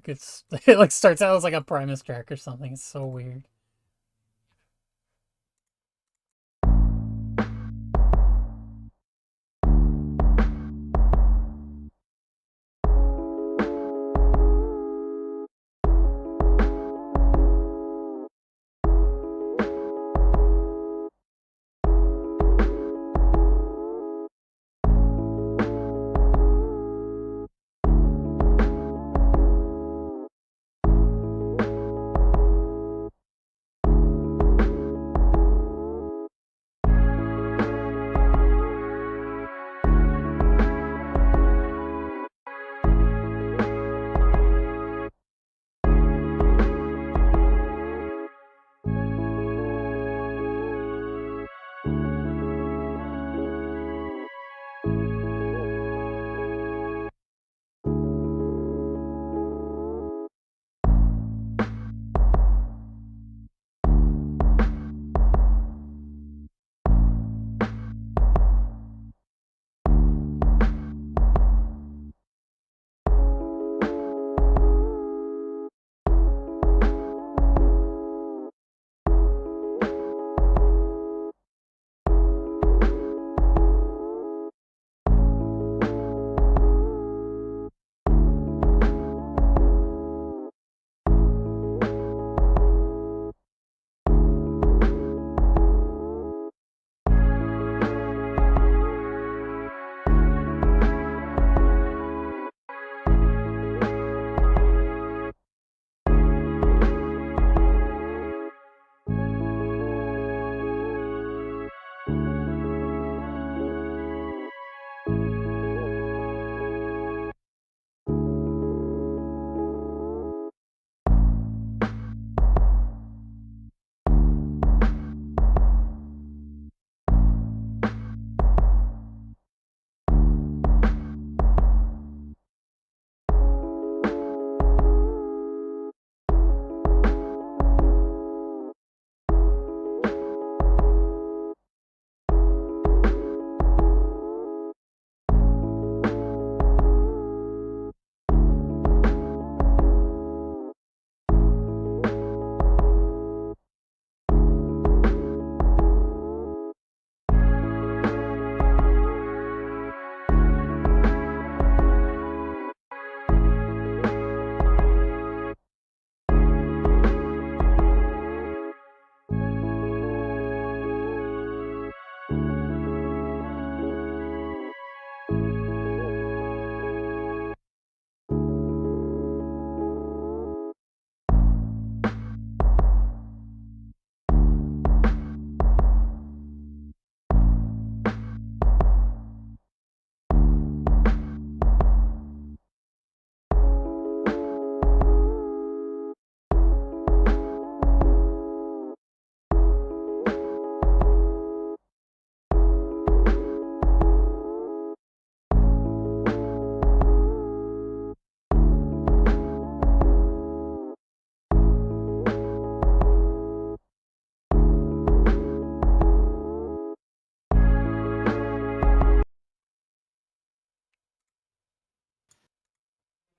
track. It like starts out as like a Primus track or something. It's so weird.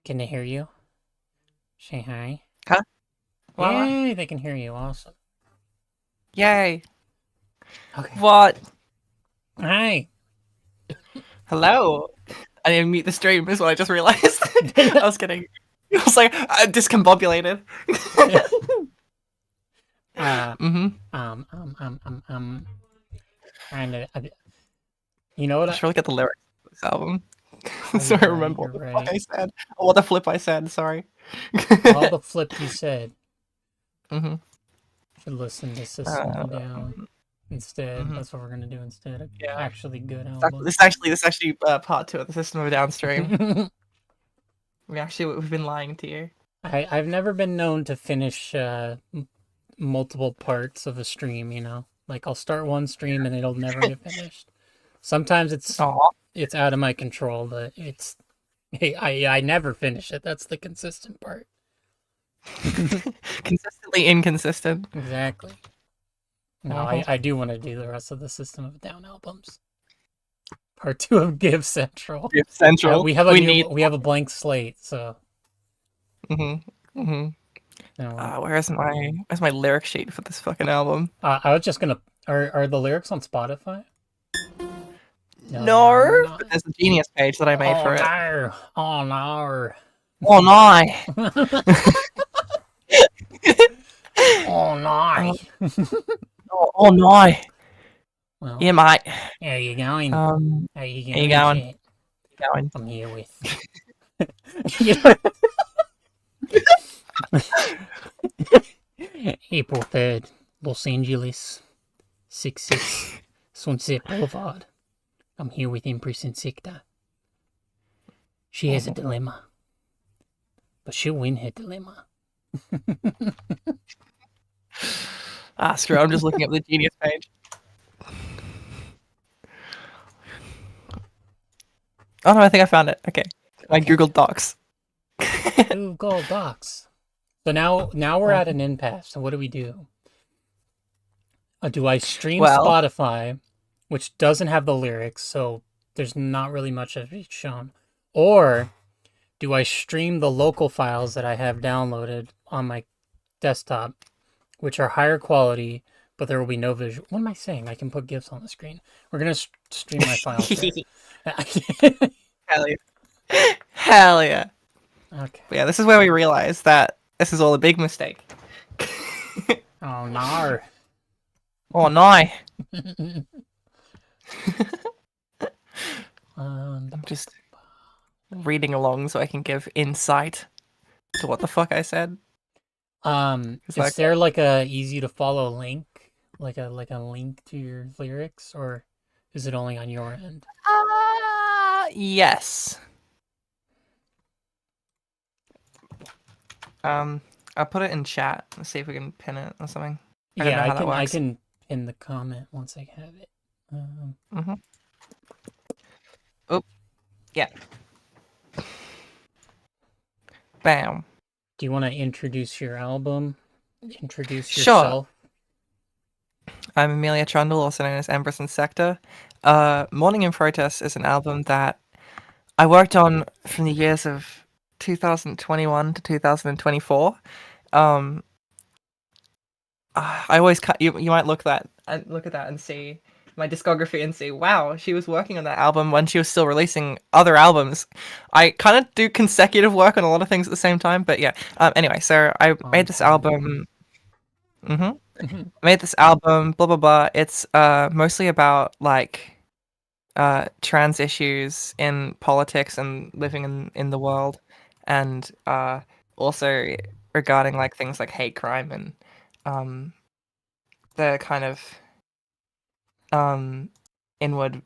Can they hear you? Say hi. Huh? What? Yay, they can hear you. Awesome. Yay. Okay. What? Hi. Hello. I didn't mute the stream is what I just realized. I was getting I was like discombobulated. mm-hmm. Trying to, you know what? I should really get the lyrics of this album. Oh, So I you're remember right, what the you're fuck right. I said. Oh, what the flip I said, sorry. All the flip you said. mm-hmm. Should listen to System of a Down instead. Mm-hmm. That's what we're gonna do instead of Yeah. actually good This albums. is actually part 2 of the System of a Down stream. We've been lying to you. I've never been known to finish multiple parts of a stream, you know? Like I'll start one stream and it'll never get finished. Sometimes it's out of my control, but it's I never finish it. That's the consistent part. Consistently inconsistent. Exactly. No, I do want to do the rest of the System of a Down albums. Part 2 of Give Central. Give Central. We have a blank slate, so Where's my lyric sheet for this fucking album? I was just gonna. Are the lyrics on Spotify? No, but there's a Genius page that I made for it. Oh no! Oh no! Oh no! Oh no! Well, Yeah, mate. how you going? How you you going? I'm here with. April 3rd, Los Angeles, 66 Sunset Boulevard. I'm here with Empress Insecta. She has a dilemma, but she'll win her dilemma. Screw it, I'm just looking up the Genius page. Oh no, I think I found it. Okay. My Google Docs. Google Docs. So now we're at an impasse. So what do we do? Do I stream Spotify, which doesn't have the lyrics, so there's not really much of it shown, or do I stream the local files that I have downloaded on my desktop, which are higher quality, but there will be no visual? What am I saying? I can put GIFs on the screen. We're gonna stream my files. Hell yeah! Hell yeah! Okay. But yeah, this is where we realize that this is all a big mistake. Oh no! Oh no! I'm just reading along so I can give insight to what the fuck I said. Is there like a easy to follow link, like a link to your lyrics, or is it only on your end? Yes. I'll put it in chat. Let's see if we can pin it or something. I can pin the comment once I have it. Oh, yeah. Bam. Do you want to introduce your album? Introduce yourself? Sure. I'm Amelia Trundle, also known as Empress Insecta. Mourning in Protest is an album that I worked on from the years of 2021 to 2024. I always you might look at that and see my discography and see, wow, she was working on that album when she was still releasing other albums. I kind of do consecutive work on a lot of things at the same time, but yeah. Anyway, so I made this album. Made this album, blah blah blah. It's mostly about like trans issues in politics and living in the world, and also regarding like things like hate crime and the kind of inward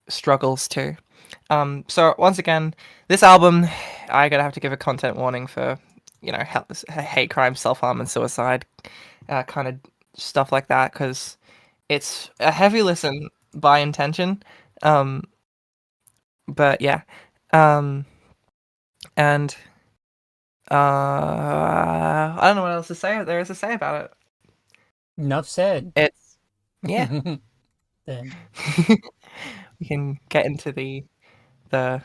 struggles too. So once again, this album, I gotta have to give a content warning for, you know, hate crime, self-harm, and suicide, kind of stuff like that, because it's a heavy listen by intention. But yeah, and I don't know what else there is to say about it. Enough said. It's yeah. Then we can get into the weirdo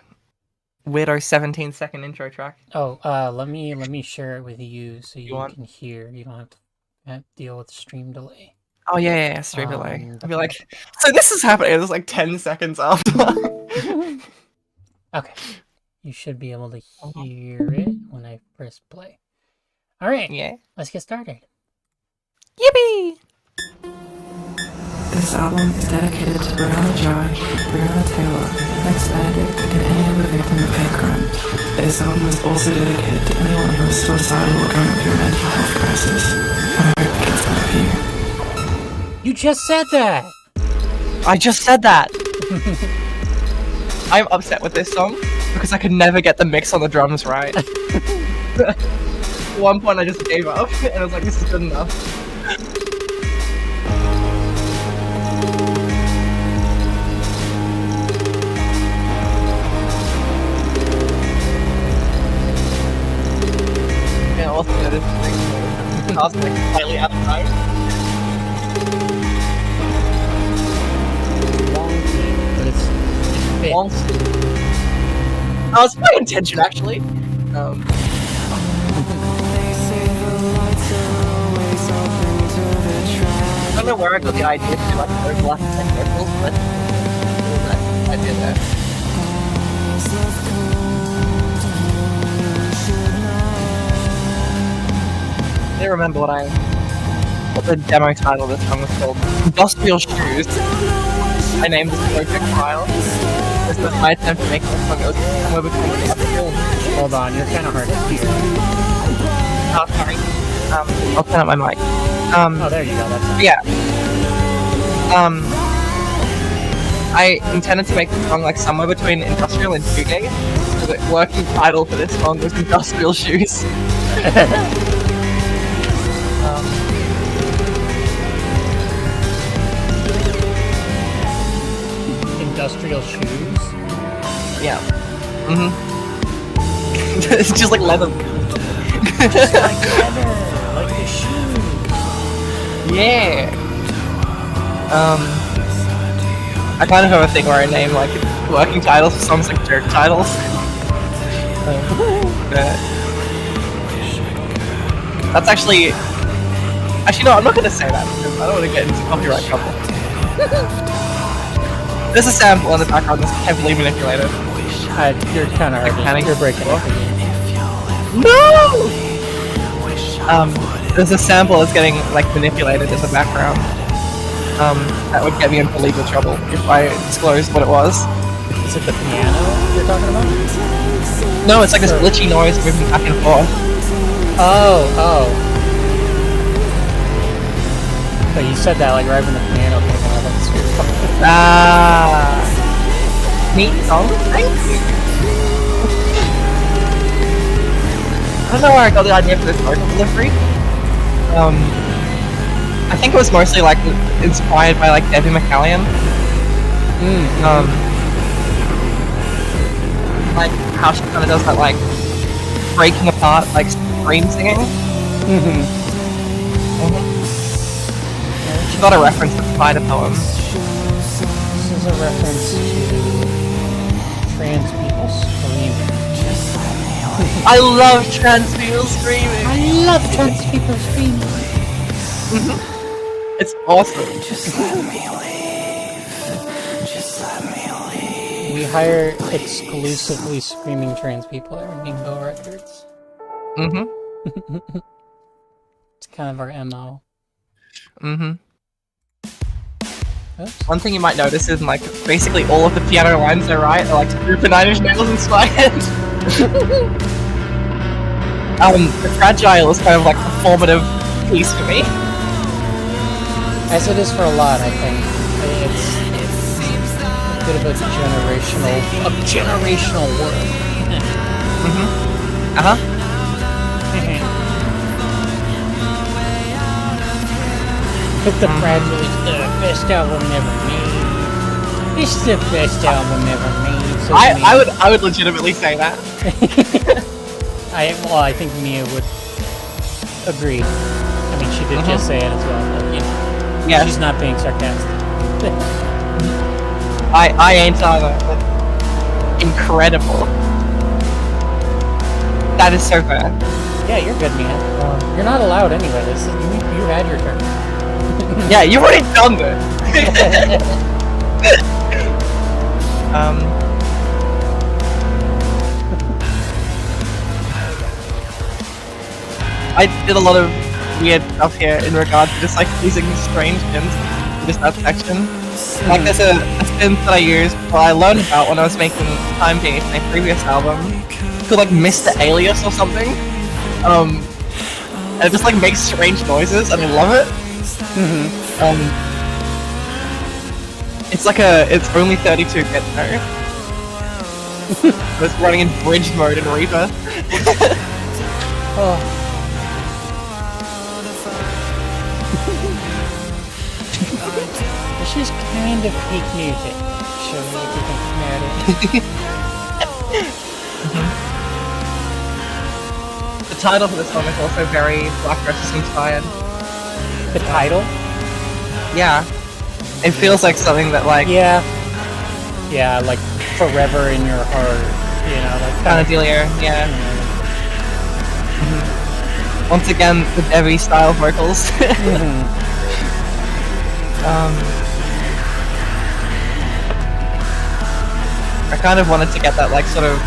17-second intro track. Oh, let me share it with you so you can hear. You don't have to deal with stream delay. Oh yeah, stream delay. I'll be like, so this is happening. It's like 10 seconds after. Okay, you should be able to hear it when I press play. All right. Yeah. Let's get started. Yippee! This album is dedicated to Brianna Joy, Brianna Taylor, Max Benedict, and any other victim of hate crime. This album is also dedicated to anyone who is suicidal or going through a mental health crisis. I hope it gets better for you. You just said that! I just said that! I'm upset with this song because I could never get the mix on the drums right. At one point I just gave up and I was like, this is good enough. Also noticed I was like slightly out of time. But it's fit. That was my intention actually. where I got the idea to like overlap and vocals, but that idea there. I don't remember what the demo title of this song was called. Industrial Shoes. I named this project file. This was my attempt to make this song. It was somewhere between industrial and... Hold on, you're kind of hard to hear. Oh, sorry. I'll turn up my mic. Oh, there you go. That's yeah. I intended to make the song like somewhere between industrial and shoegaze, so the working title for this song was Industrial Shoes. Industrial shoes? Yeah. It's just like leather. Just like leather, like the shoes. Yeah. I kind of have a thing where I name like working titles for songs like jerk titles. That's actually no, I'm not gonna say that because I don't want to get into copyright trouble. There's a sample in the background that's heavily manipulated. You're kind of hard. You're breaking up. No! There's a sample that's getting like manipulated in the background. That would get me into legal trouble if I disclosed what it was. Is it the piano you're talking about? No, it's like this glitchy noise moving back and forth. Oh. But you said that like right when the piano came out. That's Neat song. Thank you. I don't know where I got the idea for this vocal delivery. I think it was mostly like inspired by like Debbie McCallion. Like how she kind of does that like breaking apart like scream singing. She got a reference to Spider Poem. This is a reference to trans people screaming. I love trans people screaming. I love trans people screaming. It's awesome. Just let me leave. Just let me leave. We hire exclusively screaming trans people at Rainbow Records. It's kind of our MO. Oops. One thing you might notice is like basically all of the piano lines they write are like super Nine Inch Nails inspired. The Fragile is kind of like a formative piece for me. As it is for a lot, I think. It's a bit of a generational work. But the Fragile is the best album ever made. It's the best album ever made. So I would legitimately say that. I think Mia would agree. I mean, she did just say it as well, but you know. Yeah. She's not being sarcastic. I ain't either. Incredible. That is so bad. Yeah, you're good, Mia. You're not allowed anyway. This is, you had your turn. Yeah, you've already done this. I did a lot of weird stuff here in regards to just like using strange synths in just that section. Like there's a synth that I used, I learned about when I was making Time Beat, my previous album, called like Mr. Alias or something. And it just like makes strange noises and I love it. It's only 32-bit though. It's running in bridge mode in Reaper. This is kind of peak music. Show me what you think about it. The title for this song is also very Black Dresses inspired. The title? Yeah. It feels like something that like... Yeah, like Forever in Your Heart, you know, like kind of dealio, yeah. Once again, the Debbie style vocals. I kind of wanted to get that like sort of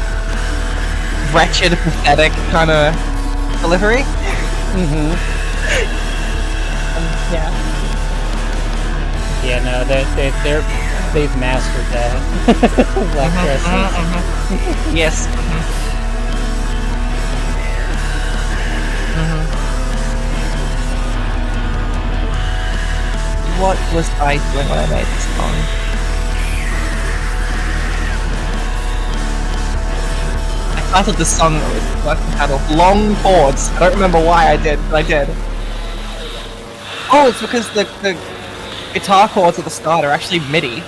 wretched, pathetic kind of delivery. Yeah. Yeah, no, they've mastered that. Black dresses. Yes. What was I doing when I made this song? I titled this song with the working title Long Chords. I don't remember why I did, but I did. Oh, it's because the guitar chords at the start are actually MIDI.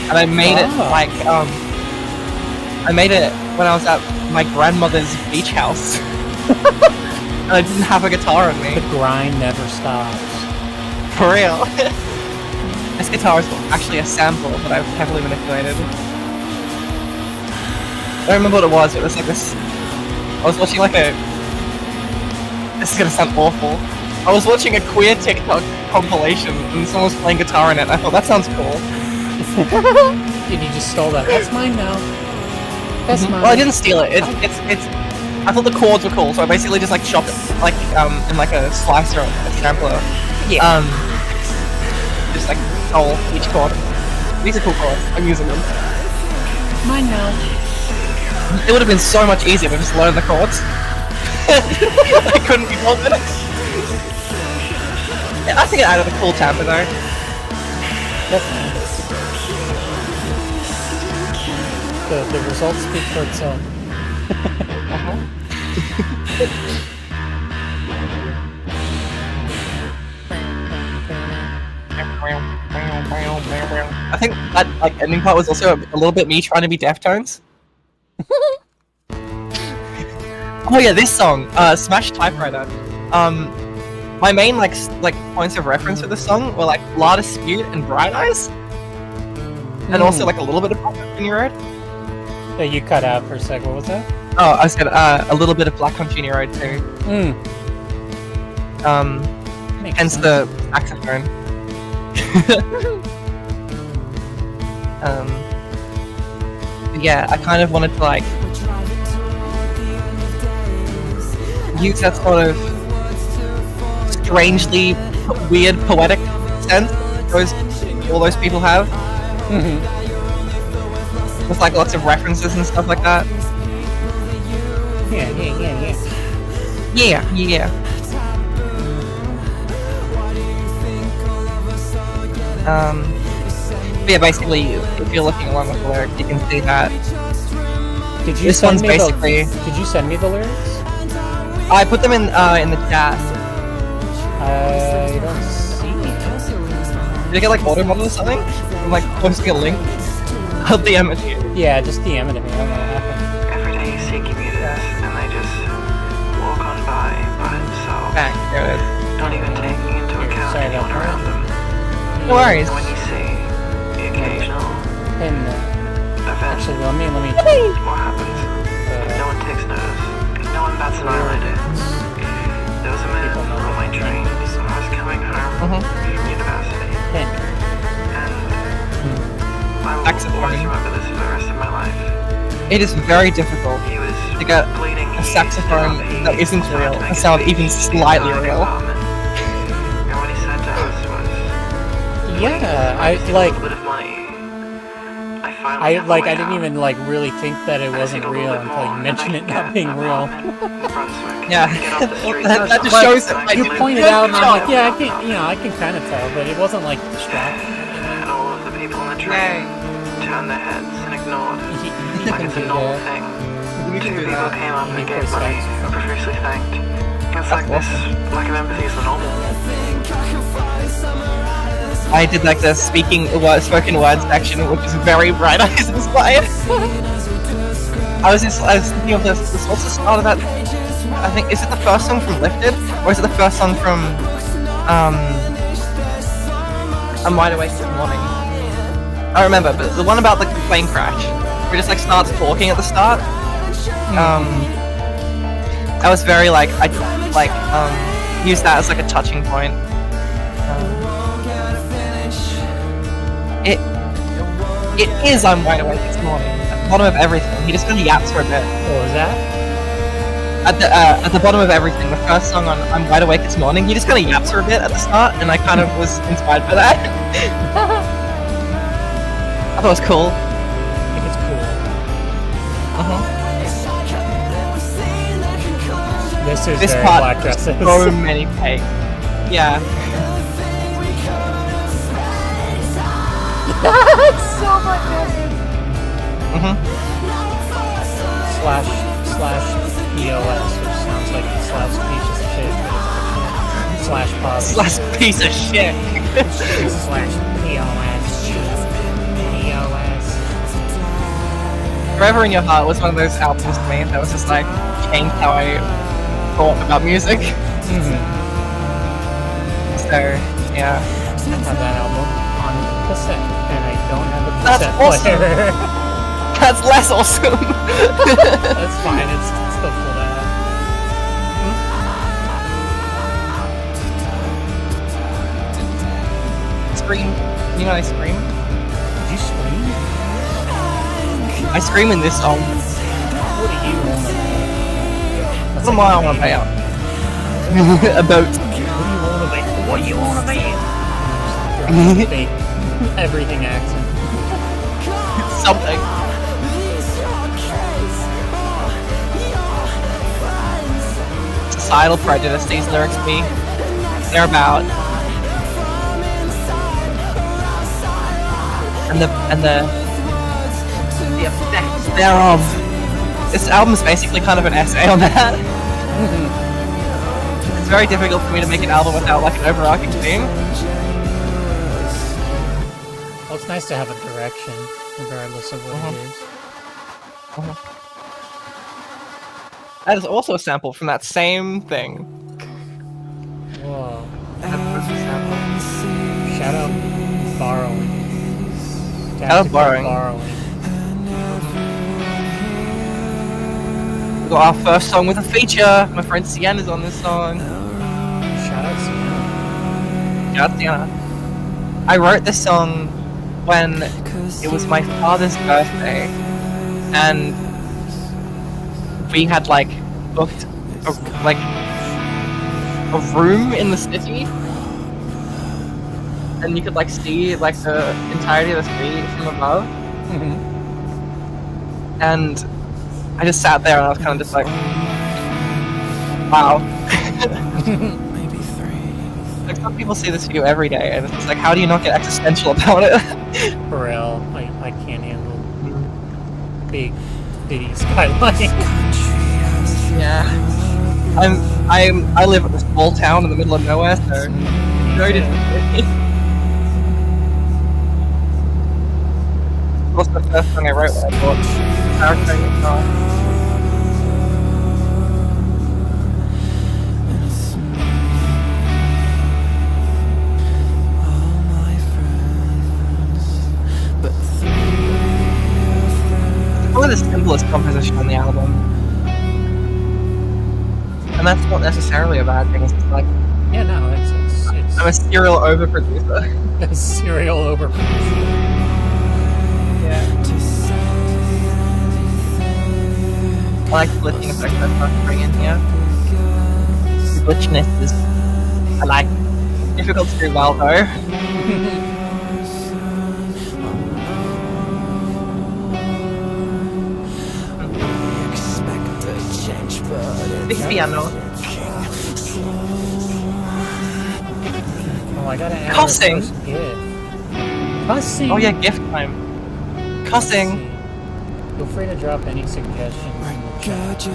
And I made it like, I made it when I was at my grandmother's beach house. And I didn't have a guitar on me. The grind never stops. For real. This guitar is actually a sample that I've heavily manipulated. I don't remember what it was, it was like this... I was watching like a... This is gonna sound awful. I was watching a queer TikTok compilation and someone was playing guitar in it and I thought, that sounds cool. Dude, you just stole that. That's mine now. That's mine. Well, I didn't steal it. It's I thought the chords were cool, so I basically just like chopped it, like, in like a slicer or a sampler. Yeah. Just like stole each chord. These are cool chords. I'm using them. Mine now. It would have been so much easier to just learn the chords. I couldn't be bothered. Yeah, I think it added a cool timbre though. That's nice. The results speak for itself. I think that like ending part was also a little bit me trying to be Deftones. Oh yeah, this song, Smash Typewriter. My main like points of reference for this song were like La Dispute and Bright Eyes, and also like a little bit of Black Country Road. Yeah, you cut out for a sec. What was that? Oh, I said a little bit of Black Country Road too. Hence the saxophone. Yeah, I kind of wanted to like use that sort of strangely weird poetic sense all those people have. With like lots of references and stuff like that. Yeah. Yeah. But yeah, basically, if you're looking along with the lyrics, you can see that. Did you this send one's me basically. Did you send me the lyrics? I put them in the chat. I don't see it. Did I get like auto model or something? I'm like posting a link. I'll DM it to you. Yeah, just DM it to me. I don't know what happened. Every day you see commuters, and they just walk on by themselves, Back, there it is. not even taking into account Sorry anyone about around them. No worries. When you see the occasional And event, actually, let me. what happens? No one takes notice. No one bats an eyelid. There was a man on my train. I was coming home from university, and I will always remember this for the rest of my life. It is very difficult He was to get bleeding a saxophone that isn't real to sound even slightly real. And what he said to us was, Yeah, a I little bit of money. I didn't even like really think that it wasn't real until you mentioned it not being real. Yeah, that just shows that You pointed out, and I'm like, yeah, I can kind of tell, but it wasn't like distracting. And all of the people in the train turned their heads and ignored, like it's a normal thing. Two people came up and gave money, profusely thanked. It's like this lack of empathy is the normal. I did like the spoken word section, which is very Bright Eyes inspired. I was thinking of this. What's the start of that? I think, is it the first song from Lifted, or is it the first song from I'm Wide Awake Till Morning? I don't remember, but the one about like the plane crash, where it just like starts talking at the start. I was very like used that as like a touching point. It is I'm Wide Awake This Morning. At the bottom of everything. He just kind of yaps for a bit. What was that? At the bottom of everything, the first song on I'm Wide Awake This Morning, he just kind of yaps for a bit at the start, and I kind of was inspired by that. I thought it was cool. I think it's cool. This very part Black Dresses. so many takes. Yeah. So much effort. Slash POS, which sounds like slash piece of shit, but it's slash pause. Slash piece of shit. Slash POS. Forever in Your Heart was one of those albums to me that was just like changed how I thought about music. So yeah. I have that album on cassette, and I don't have a That's cassette awesome. player. That's less awesome. That's fine, it's still cool to have. Scream. You know I scream? Did you scream? I scream in this song. What do you want to be? What am I want to pay out? About. What do you want to be? Fake everything accent. Something. Societal prejudice, these lyrics be. They're about. And the effects thereof. This album is basically kind of an essay on that. It's very difficult for me to make an album without like an overarching theme. Well, it's nice to have a direction, regardless of what it is. That is also a sample from that same thing. Whoa. That's a sample. Shout out borrowing. Shout out borrowing. We got our first song with a feature. My friend Sienna's on this song. Shout out Sienna. Shout out Sienna. I wrote this song when it was my father's birthday, and we had like booked a room in the city, and you could like see like the entirety of the city from above. And I just sat there and I was kind of just like, wow. Like some people see this view every day, and it's like, how do you not get existential about it? For real, I can't handle big city skyline. Yeah. I live in a small town in the middle of nowhere, so no different. What's the first song I wrote when I bought Powertrain guitar? Probably the simplest composition on the album. And that's not necessarily a bad thing, it's just like, Yeah, no, it's I'm a serial overproducer. a serial overproducer. Yeah. I like the glitching effect that's not to bring in here. The glitchiness is, I like, difficult to do well though. Big piano. Oh, I gotta add Cussing. our first gift. Cussing. Oh yeah, gift time. Cussing. Feel free to drop any suggestions in the chat.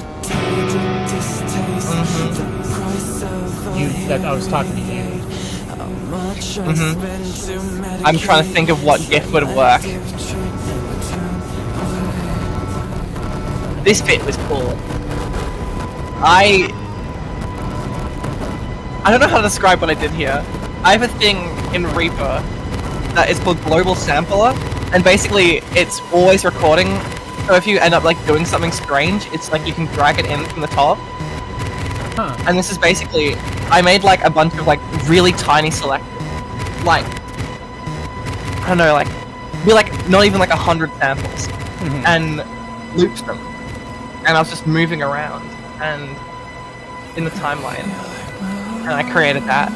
I was talking to you. I'm trying to think of what gift would work. This bit was cool. I don't know how to describe what I did here. I have a thing in Reaper that is called Global Sampler, and basically it's always recording, so if you end up like doing something strange, it's like you can drag it in from the top. Huh. And this is basically, I made like a bunch of like really tiny selections, like, I don't know, like be like not even like 100 samples, and looped them, and I was just moving around and in the timeline, and I created that.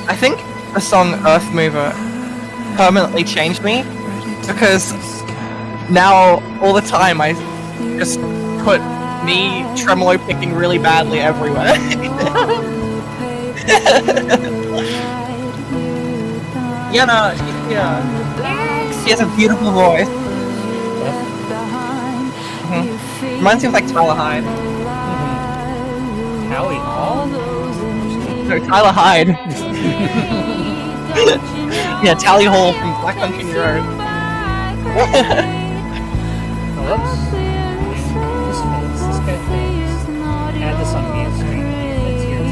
I think the song Earth Mover permanently changed me, because now all the time I just put me tremolo picking really badly everywhere. Yeah, she has a beautiful voice. Reminds me of like Tyler Hyde. Howie Hall? No, Tyler Hyde. Yeah, Tally Hall from Black Country Road. Whoops. This guy fades. Add this on mute screen. It's here too.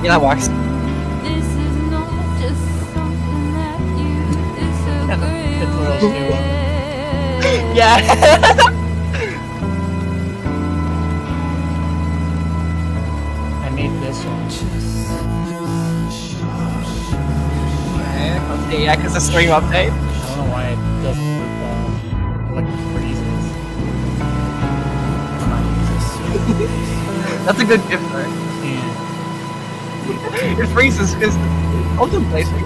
Yeah, that works. It's a little too. Yeah. I made this one. Yeah, because the stream update. I don't know why it doesn't loop like freezes. That's a good gift though. Yeah. It freezes because contemplating.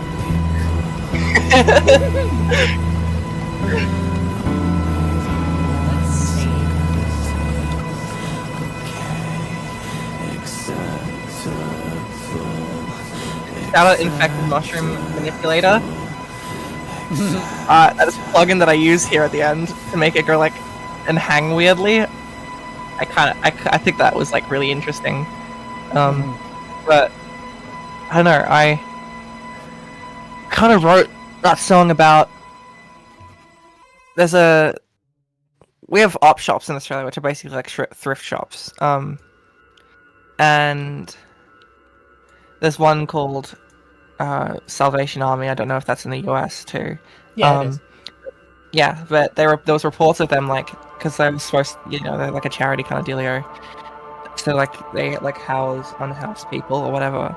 Let's see. Shout out Infected Mushroom Manipulator. That's a plugin that I use here at the end to make it go like and hang weirdly. I think that was like really interesting. But I don't know, I kind of wrote that song about we have op shops in Australia, which are basically like thrift shops. And there's one called Salvation Army. I don't know if that's in the US too. Yeah, it is. Yeah, but there was reports of them like because they were supposed, they're like a charity kind of dealio. So like they like house unhoused people or whatever.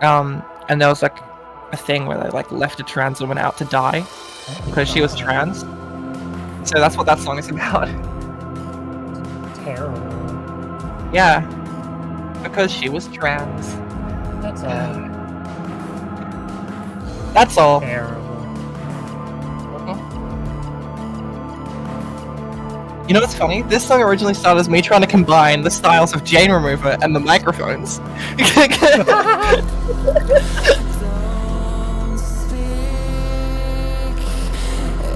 And there was like a thing where they like left a trans woman out to die because she was trans. So that's what that song is about. Terrible. Yeah, because she was trans. That's all. That's all. Terrible. You know what's funny? This song originally started as me trying to combine the styles of Jane Remover and the microphones.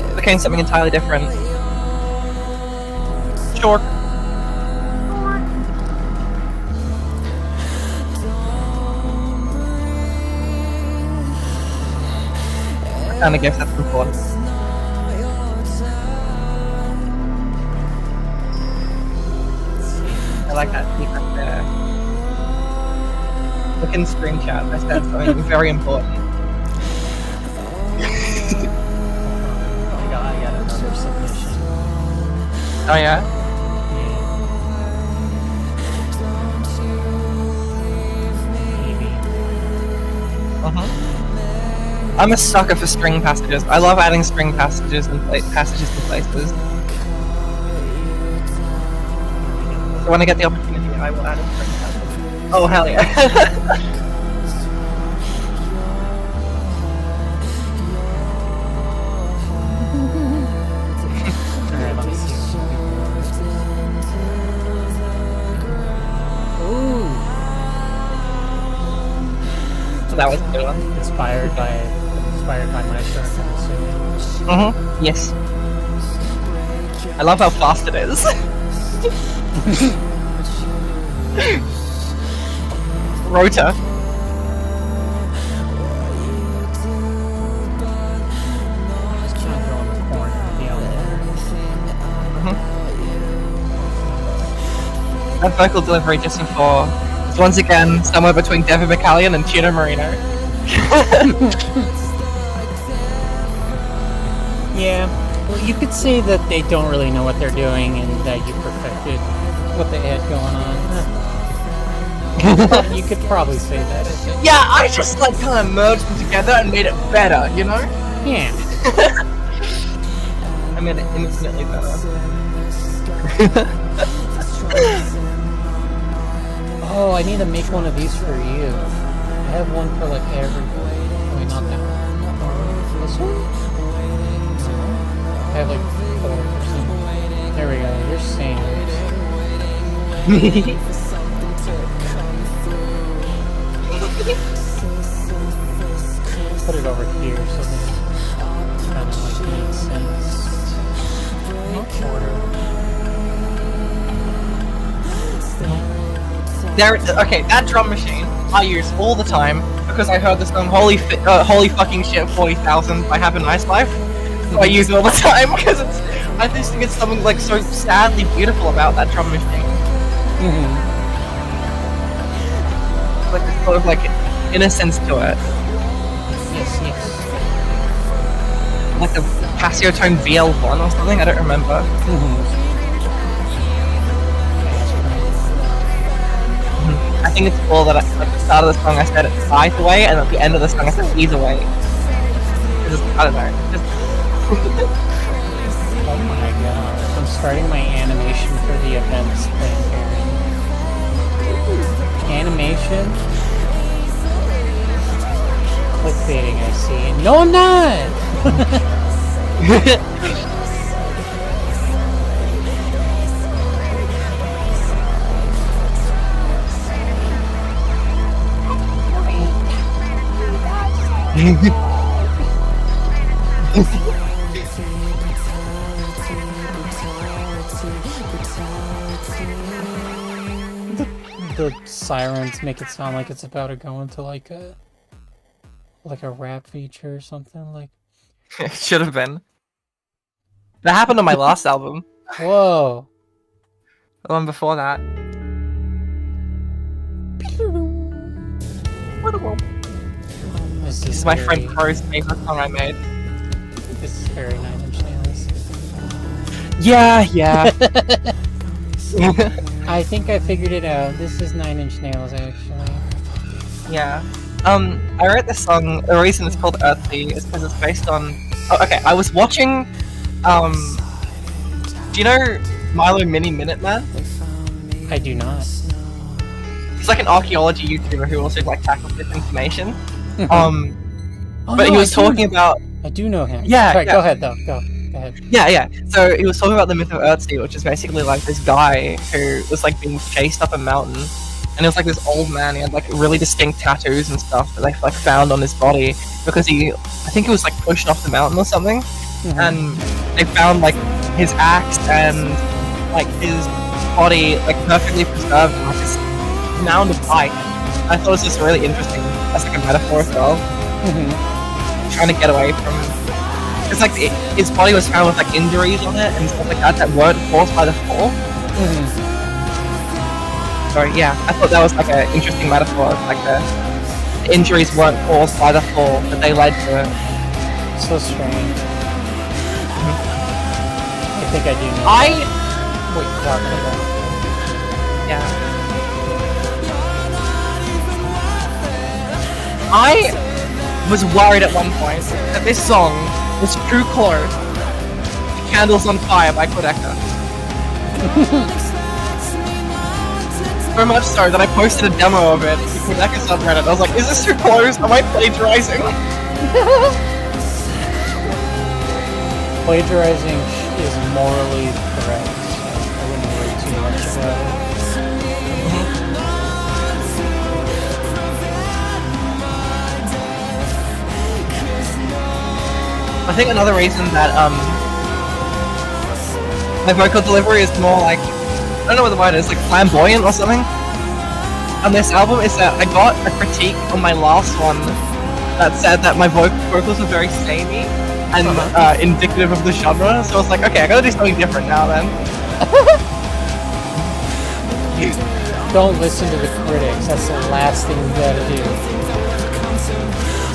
It became something entirely different. Sure. What kind of gift that's important? I like that defense there. Look in screen chat, I said something very important. I got another submission. Oh yeah? Maybe. I'm a sucker for string passages. I love adding string passages and passages to places. So when I get the opportunity, I will add a string passage. Oh hell yeah! Alright, let me see. Ooh! So that was a good one. Inspired by my shirt, I'm assuming. Yes. I love how fast it is. Rota. Just trying to go in the corner of the elevator. That vocal delivery just before is once again somewhere between Devin McCallion and Chino Marino. Yeah. Well, you could say that they don't really know what they're doing and that you perfected what they had going on. You could probably say that. Yeah, I just like kind of merged them together and made it better, you know? Yeah. I made it infinitely better. Oh, I need to make one of these for you. I have one for like everybody. Wait, not that one. This one? I have like 4 or something. There we go. You're Sanders. Put it over here so that it kind of like makes sense. Order. Okay, that drum machine I use all the time because I heard the song Holy Fucking Shit 40,000 by Have a Nice Life. So I use it all the time because I just think it's something like so sadly beautiful about that drum machine. Like this sort of like innocence to it. Yes. Like the Casio tone VL1 or something, I don't remember. I think it's cool that at the start of the song I said it either way, and at the end of the song I said either way. I don't know. Oh my god. I'm starting my animation for the events thing here. Animation? Clickbaiting, I see. No, I'm not! The sirens make it sound like it's about to go into like a rap feature or something like. It should have been. That happened on my last album. Whoa. The one before that. This is my friend Crow's favorite song I made. This is very 9 Inch Nails. Yeah. I think I figured it out. This is 9 Inch Nails, actually. Yeah. I wrote this song, the reason it's called Earthly is because it's based on... Oh, okay, I was watching, do you know Milo Mini Minuteman? I do not. He's like an archaeology YouTuber who also like tackles disinformation. But he was talking about... I do know him. Yeah, Sorry, yeah. Go ahead, though. Go ahead. Yeah. So he was talking about the myth of Earthsea, which is basically like this guy who was like being chased up a mountain, and it was like this old man. He had like really distinct tattoos and stuff that they like found on his body because I think he was like pushed off the mountain or something, and they found like his axe and like his body like perfectly preserved in like this mound of ice. I thought it was just really interesting as like a metaphor as well. Trying to get away from. It's like his body was found with like injuries on it and stuff like that weren't caused by the fall. So yeah, I thought that was like an interesting metaphor. Like the injuries weren't caused by the fall, but they led to it. So strange. I think I do know. Wait, Yeah. I was worried at one point that this song was too close to Candles on Fire by Quedeca. So much so that I posted a demo of it to Quedeca subreddit. I was like, is this too close? Am I plagiarizing? Plagiarizing is morally correct, so I wouldn't worry too much about it. I think another reason that my vocal delivery is more like, I don't know what the word is, like flamboyant or something on this album is that I got a critique on my last one that said that my vocals were very samey and indicative of the genre, so I was like, okay, I gotta do something different now then. Don't listen to the critics, that's the last thing you gotta do.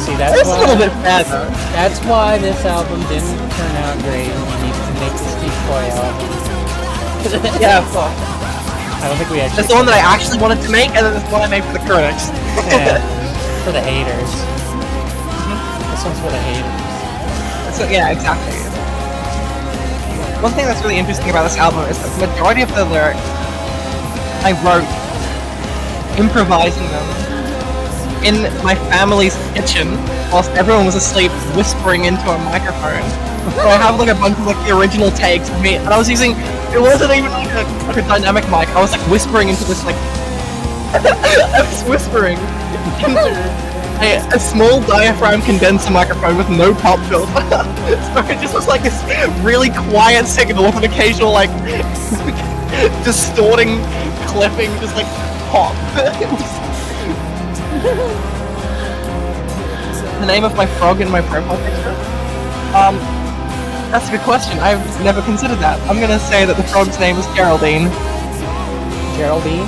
See, that's It's a little bit fair though. That's why this album didn't turn out great. We need to make the Steve Boy album. Yeah, of course. I don't think we actually. That's the one that I actually wanted to make, and then this one I made for the critics. Yeah, for the haters. This one's for the haters. So, yeah, exactly. One thing that's really interesting about this album is that the majority of the lyrics I wrote improvising them in my family's kitchen whilst everyone was asleep, whispering into a microphone. So I have like a bunch of like the original takes of me, and I was using. It wasn't even like a dynamic mic. I was like whispering into this like. I was whispering into a small diaphragm condenser microphone with no pop filter. So it just was like this really quiet signal with an occasional like distorting clipping, just like pop. The name of my frog in my profile picture? That's a good question. I've never considered that. I'm gonna say that the frog's name is Geraldine. Geraldine?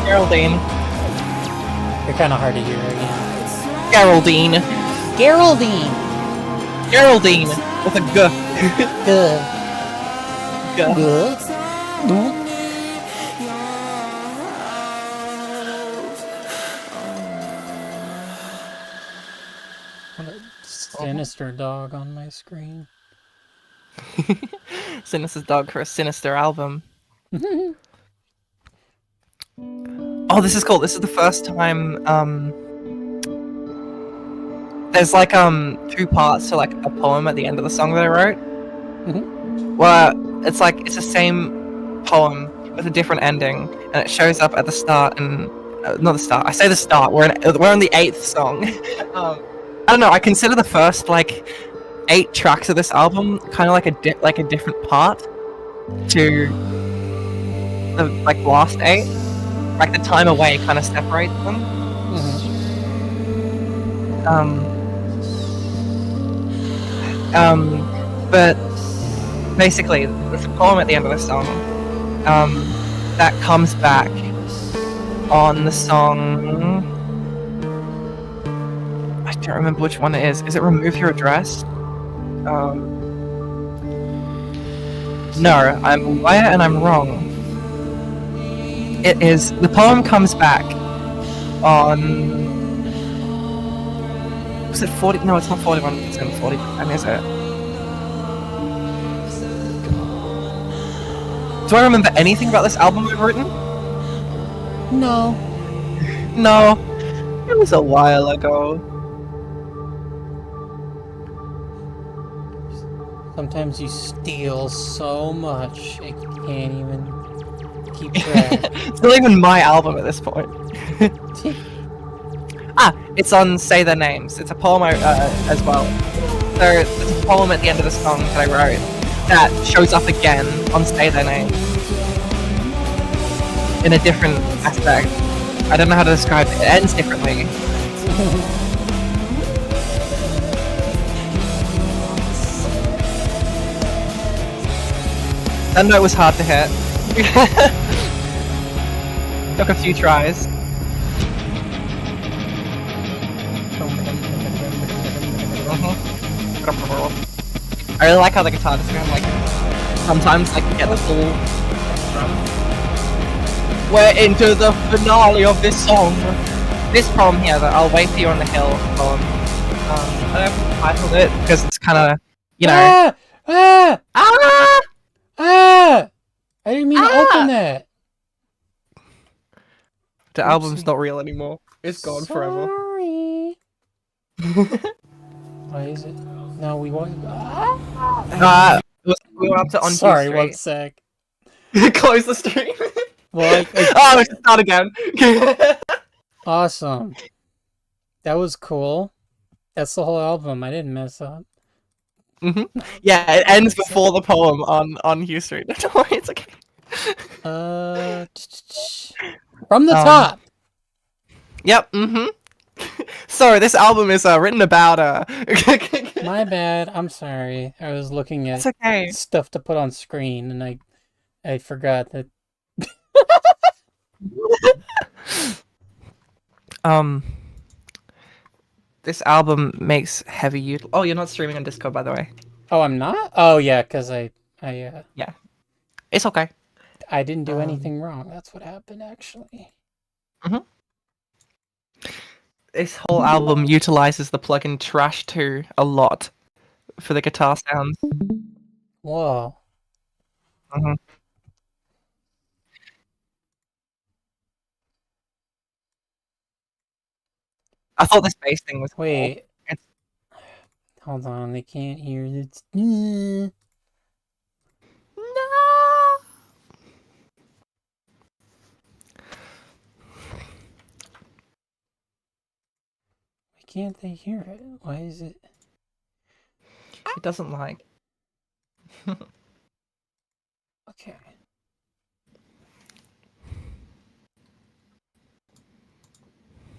Geraldine. You're kind of hard to hear again. Geraldine. Geraldine! Geraldine! With a G. Good. G. Good. What a sinister dog on my screen. Sinister dog for a sinister album. Oh, this is cool. This is the first time, there's like, 2 parts to like a poem at the end of the song that I wrote. Where it's like, it's the same poem with a different ending, and it shows up at the start and, not the start, I say the start, we're on the 8th song. I don't know, I consider the first, like, 8 tracks of this album kind of like a different part to the, like, last 8. Like, the time away kind of separates them. But basically, there's a poem at the end of the song that comes back on the song. I don't remember which one it is. Is it Remove Your Address? No, I'm a liar and I'm wrong. It is. The poem comes back on. Was it 40? No, it's not 41%, 40%, is it? Do I remember anything about this album I've written? No. No. It was a while ago. Sometimes you steal so much, I can't even keep track. It's not even my album at this point. It's on Say Their Names. It's a poem as well. So there's a poem at the end of the song that I wrote that shows up again on Say Their Names in a different aspect. I don't know how to describe it. It ends differently. That note was hard to hit. Took a few tries. I really like how the guitar just kind of like sometimes like you get the full we're into the finale of this song. This poem here, that I'll Wait For You on the Hill poem. I don't know if I titled it because it's kind of, you know. I didn't mean to open that. The album's not real anymore. It's gone forever. Sorry. Why is it? No, we want. We went up to On Sorry, Street. 1 sec. Close the stream. Well, oh, we should start again. Awesome. That was cool. That's the whole album. I didn't mess up. Yeah, it ends before the poem on Hugh Street. Don't worry, it's okay. From the top. Yep. Sorry, this album is written about. My bad. I'm sorry. I was looking at It's okay. stuff to put on screen, and I forgot that. this album makes heavy use. Oh, you're not streaming on Discord, by the way. Oh, I'm not? Oh, yeah, because Yeah. It's okay. I didn't do anything wrong. That's what happened, actually. This whole album utilizes the plugin Trash 2 a lot for the guitar sounds. Whoa. I thought this bass thing was Wait. cool. Hold on, they can't hear it. No. Why can't they hear it? Why is it? It doesn't like. Okay.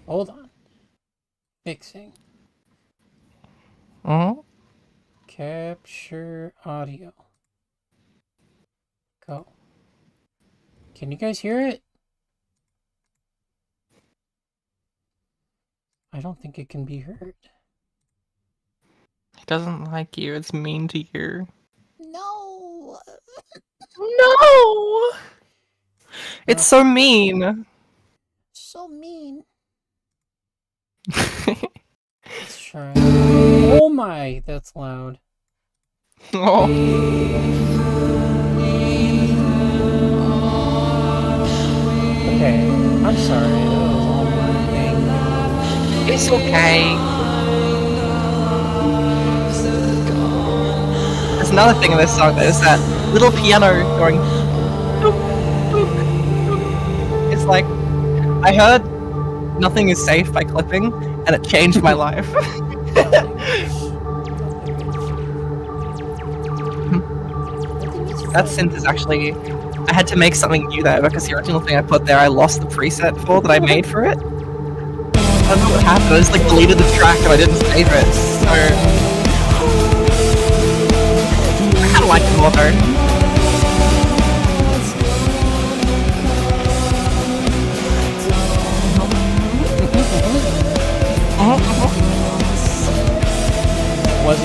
Hold on. Fixing. Capture audio. Go. Can you guys hear it? I don't think it can be heard. It doesn't like you. It's mean to you. No. No. It's so mean. So mean. Let's try. Oh my, that's loud. Oh. Okay, I'm sorry. That was all my thing. It's okay. There's another thing in this song. There's that little piano going. Doop, doop, doop. It's like I heard "Nothing Is Safe" by Clipping, and it changed my life. That synth is actually. I had to make something new there because the original thing I put there, I lost the preset for that I made for it. I don't know what happened. I just like deleted the track and I didn't save it. So I kind of like it more though.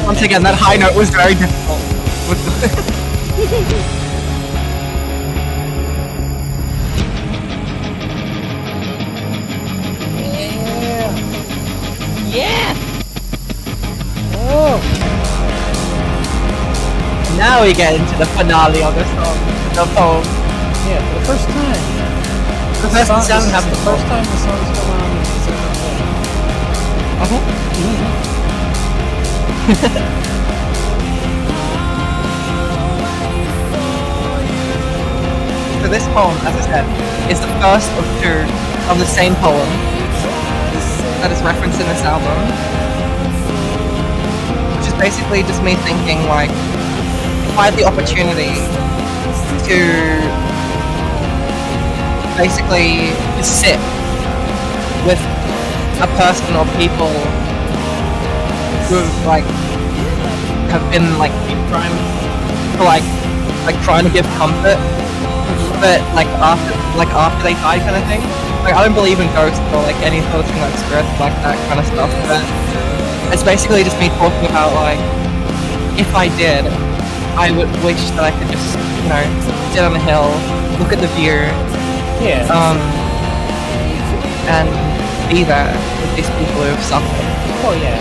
Once again, that high note was very difficult. Yeah! Oh! Now we get into the finale of the song, the poem. Yeah, for the first time. The first This sound is happened. the first time the song's come on. So this poem, as I said, is the first of two of the same poem that is referenced in this album. Which is basically just me thinking, like, if I had the opportunity to basically just sit with a person or people who like have been like in crime for like trying to give comfort, but like after they die kind of thing. Like I don't believe in ghosts or like any sort of thing like spirits like that kind of stuff, but it's basically just me talking about like if I did, I would wish that I could just, you know, sit on a hill, look at the view, and be there with these people who have suffered. Oh yeah,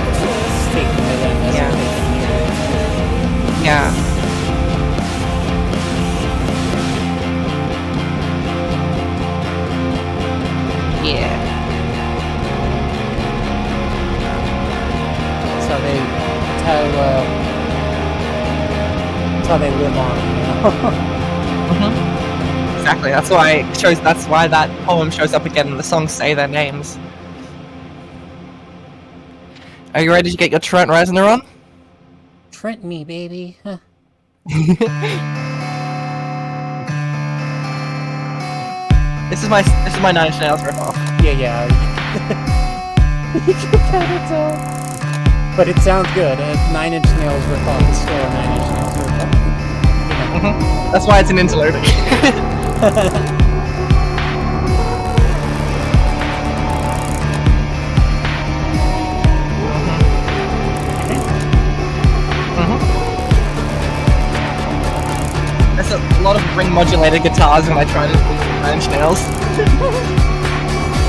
speaking to them as Yeah. if they can hear it. Yeah. Yeah. That's how they live on, you know? Exactly. That's why it shows. That's why that poem shows up again, and the songs say their names. Are you ready to get your Trent Reznor on? Trent me, baby. Huh. This is my Nine Inch Nails ripoff. Yeah. You can kind of tell. But it sounds good. A 9 Inch Nails ripoff is still a 9 Inch Nails ripoff. You know. That's why it's an interlude. lot of ring modulated guitars when I try to do Nine Inch Nails.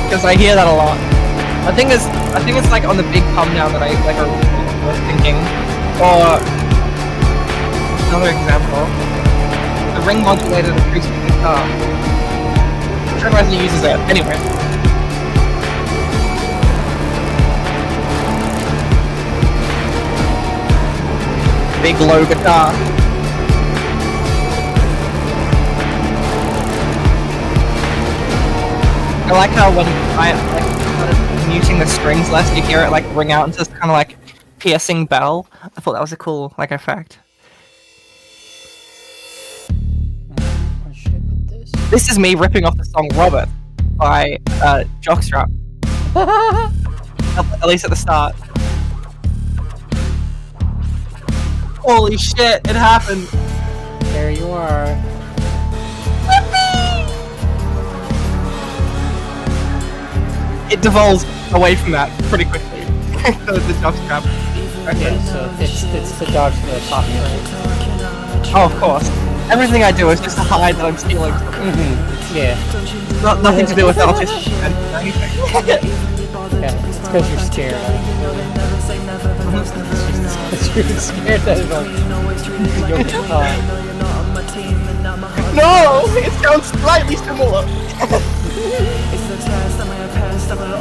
Because I hear that a lot. I think it's like on the big pump now that I like are thinking. Or another example, the ring modulated acoustic guitar. Trendwise uses it anyway. Big low guitar. I like how when I started muting the strings less, you hear it like ring out into this kind of like piercing bell. I thought that was a cool like effect. This is me ripping off the song Robert by Jockstrap. At least at the start. Holy shit, it happened! There you are. It devolves away from that pretty quickly. The Jockstrap. Okay, so it's to dodge the copyright. Oh, of course. Everything I do is just to hide that I'm stealing something. Yeah. Nothing to do with artistic anything. Yeah, it's because you're scared. It's you're scared that it'll get caught. No! It sounds slightly similar!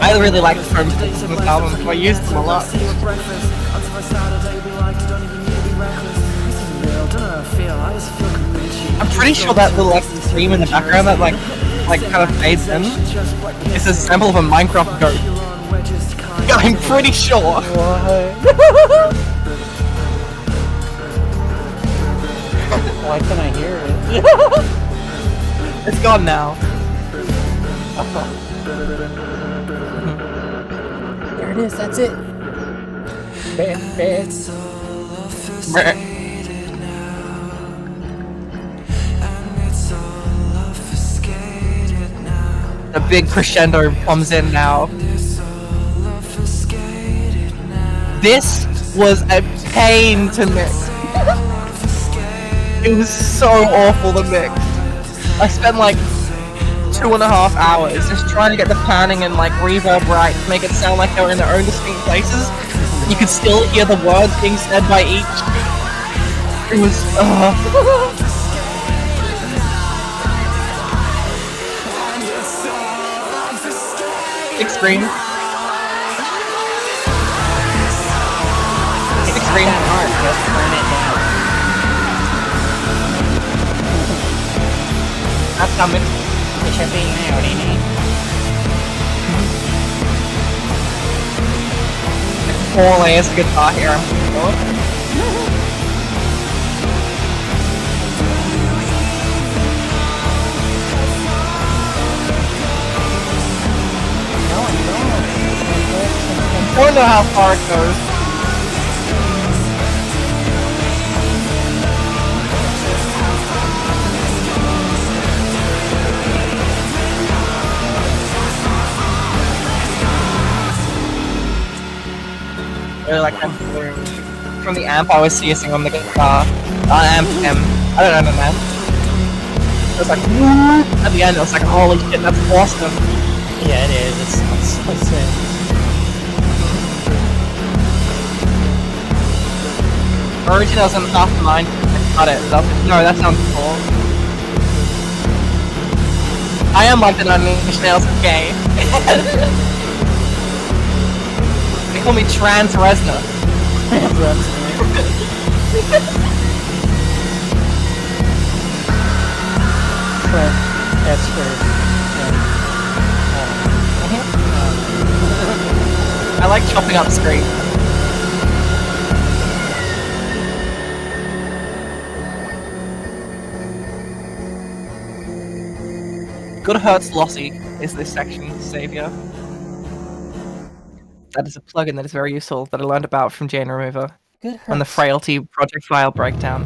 I really like the drum sticks in this album, so I use them a lot. I'm pretty sure that little like scream in the background that like kind of fades in is a sample of a Minecraft goat. I'm pretty sure. Why can I hear it? It's gone now. There it is, that's it. Bad. The big crescendo comes in now. This was a pain to mix. It was so awful to mix. I spent like 2.5 hours just trying to get the panning and like reverb right to make it sound like they were in their own distinct places. You could still hear the words being said by each. It was Extreme. Extreme. Hard, just turn it down. That's how mixed. It should be now, ain't it? Four layers of guitar here. I don't know how far it goes. Really like that from the amp I was using on the guitar. Amp M. I don't know, man. It was like at the end. I was like, holy shit, that's awesome. Yeah, it is. It sounds so sick. Originals and half the mind. Got it. No, that sounds cool. I am like the Nine Inch Nails gay. They call me Trans Reznor. That's for. I like chopping up screen. Good Hurts Lossy is this section, Saviour. That is a plugin that is very useful that I learned about from Jane Remover on the Frailty project file breakdown.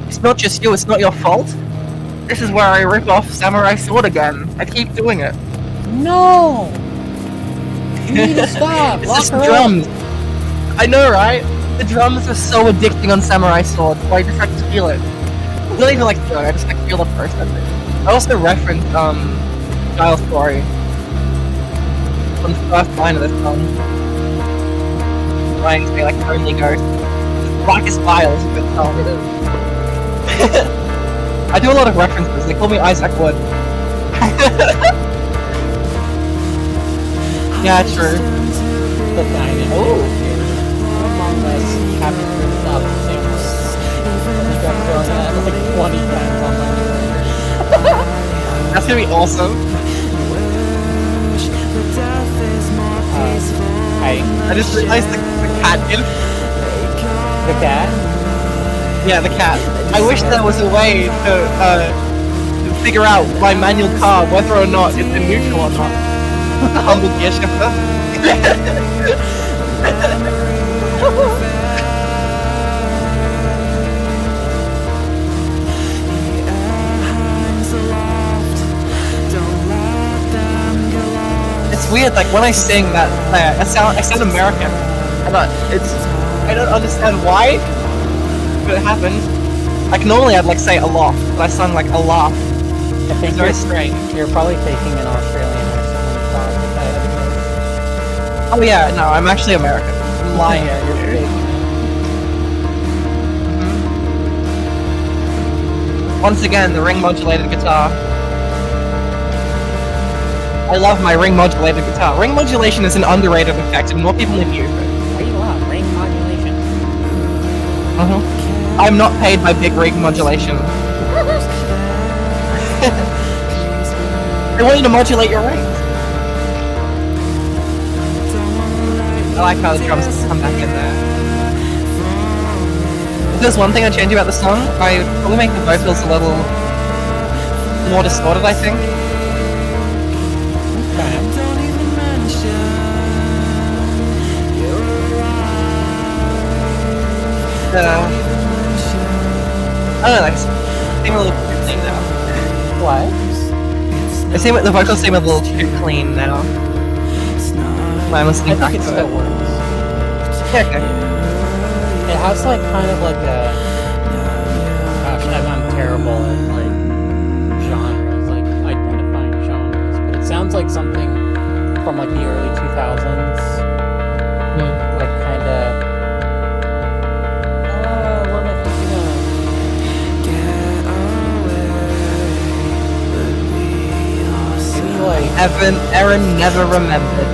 It's not just you, it's not your fault. This is where I rip off Samurai Sword again. I keep doing it. No! You need to stop! It's Lock just her drums. up. I know, right? The drums are so addicting on Samurai Sword, so I just have to feel it. not even like I just like feel the process. I also referenced Giles' story on the first line of this song. Trying to say like only ghost. Blackest Vials is a good song. I do a lot of references. They call me Isaac Wood. Yeah, true. The diamond. Oh. Among Us haven't proved up sandwich. I got thrown at like 20 times on my That's gonna be awesome. I just realized the cat gif. The cat? Yeah, the cat. I wish there was a way to figure out my manual car whether or not it's in neutral or not. A humble gear shifter. It's weird, like when I sing that, I sound American, and I don't understand why, but it happens. Like normally I'd like say a lot, but I sound like a laugh. I think it's very strange. You're probably taking an Australian accent. Oh yeah, no, I'm actually American. I'm lying. Yeah, you're big. Once again, the ring modulated guitar. I love my ring modulated guitar. Ring modulation is an underrated effect, and more people need to use it. What do you want? Ring modulation? I'm not paid by big ring modulation. They want you to modulate your rings. I like how the drums come back in there. If there's one thing I'd change about the song, I'd probably make the vocals a little more distorted, I think. I don't know, they seem a little too clean now. What? The vocals seem a little too clean now. When I'm listening back I think it to still works. Yeah, okay. It has like kind of like a... Gosh, I'm terrible at like genres, like identifying genres, but it sounds like something from like the early 2000s. Like kind of... what am I thinking of? Maybe like... Aaron never remembered.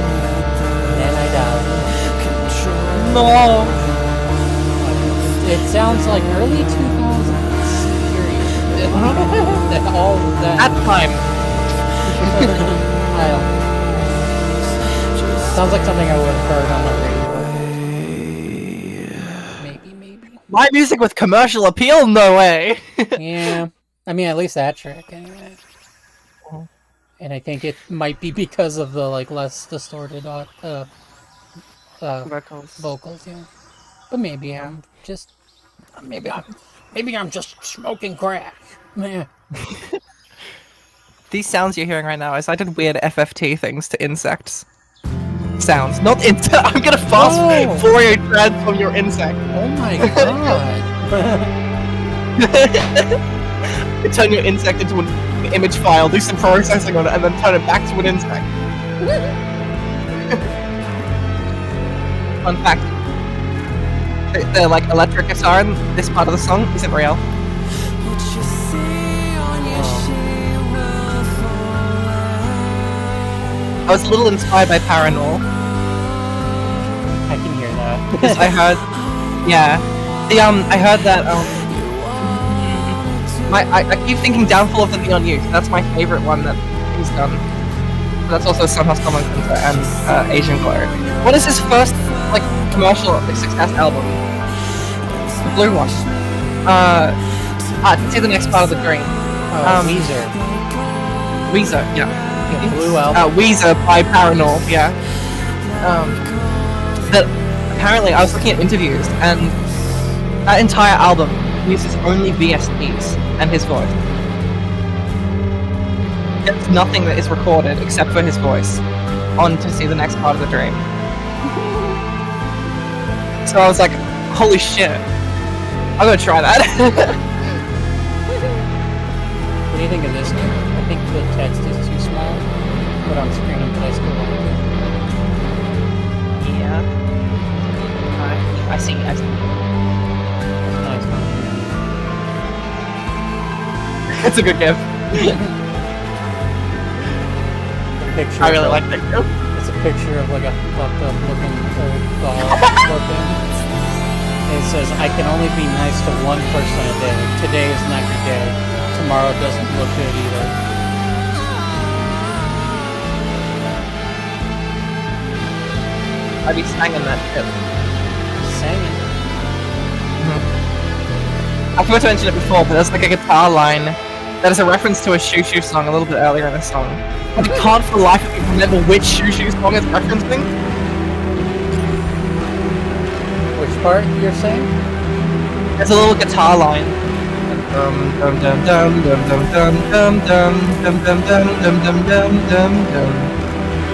And I died. No! It sounds like early 2000s. Period. All of that. At time. I don't know. Sounds like something I would have heard on the radio. Maybe. My music with commercial appeal? No way! Yeah. I mean, at least that track, anyway. And I think it might be because of the, like, less distorted vocals, yeah. But maybe I'm just... Maybe I'm just smoking crack. Yeah. These sounds you're hearing right now is I did weird FFT things to insects. Sounds, not I'm gonna fast Fourier transform your insect. Oh my god. Turn your insect into an image file, do some processing on it, and then turn it back to an insect. Fun fact. The like electric guitar in this part of the song isn't real. I was a little inspired by Paranormal. I can hear that. Because I heard, yeah, I heard that, I keep thinking Downfall of the Neon Youth. That's my favorite one that he's done. But that's also Sunhouse Common Center and Asian Glow. What is his first, like, commercial success album? The blue one. See the next part of the dream. Weezer. Weezer, yeah. The blue album. Weezer by Paranormal, yeah. That apparently I was looking at interviews, and that entire album uses only VSTs and his voice. There's nothing that is recorded except for his voice on To See the Next Part of the Dream. So I was like, holy shit, I'm gonna try that. do you think of this game? I think the text is too small to put on screen, but I still like it. Yeah. I see. It's a nice one. It's a good game. Picture I really like that game. It's a picture of like a fucked up looking old dog looking. It says, I can only be nice to one person a day. Today is not your day. Tomorrow doesn't look good either. I'd be singing that shit. Singing. I forgot to mention it before, but there's like a guitar line that is a reference to a Shoo Shoo song a little bit earlier in the song. But I can't for the life of me remember which Shoo Shoo song it's referencing. Which part you're saying? There's a little guitar line. Dum dum dum dum dum dum dum dum dum dum dum dum dum dum dum dum.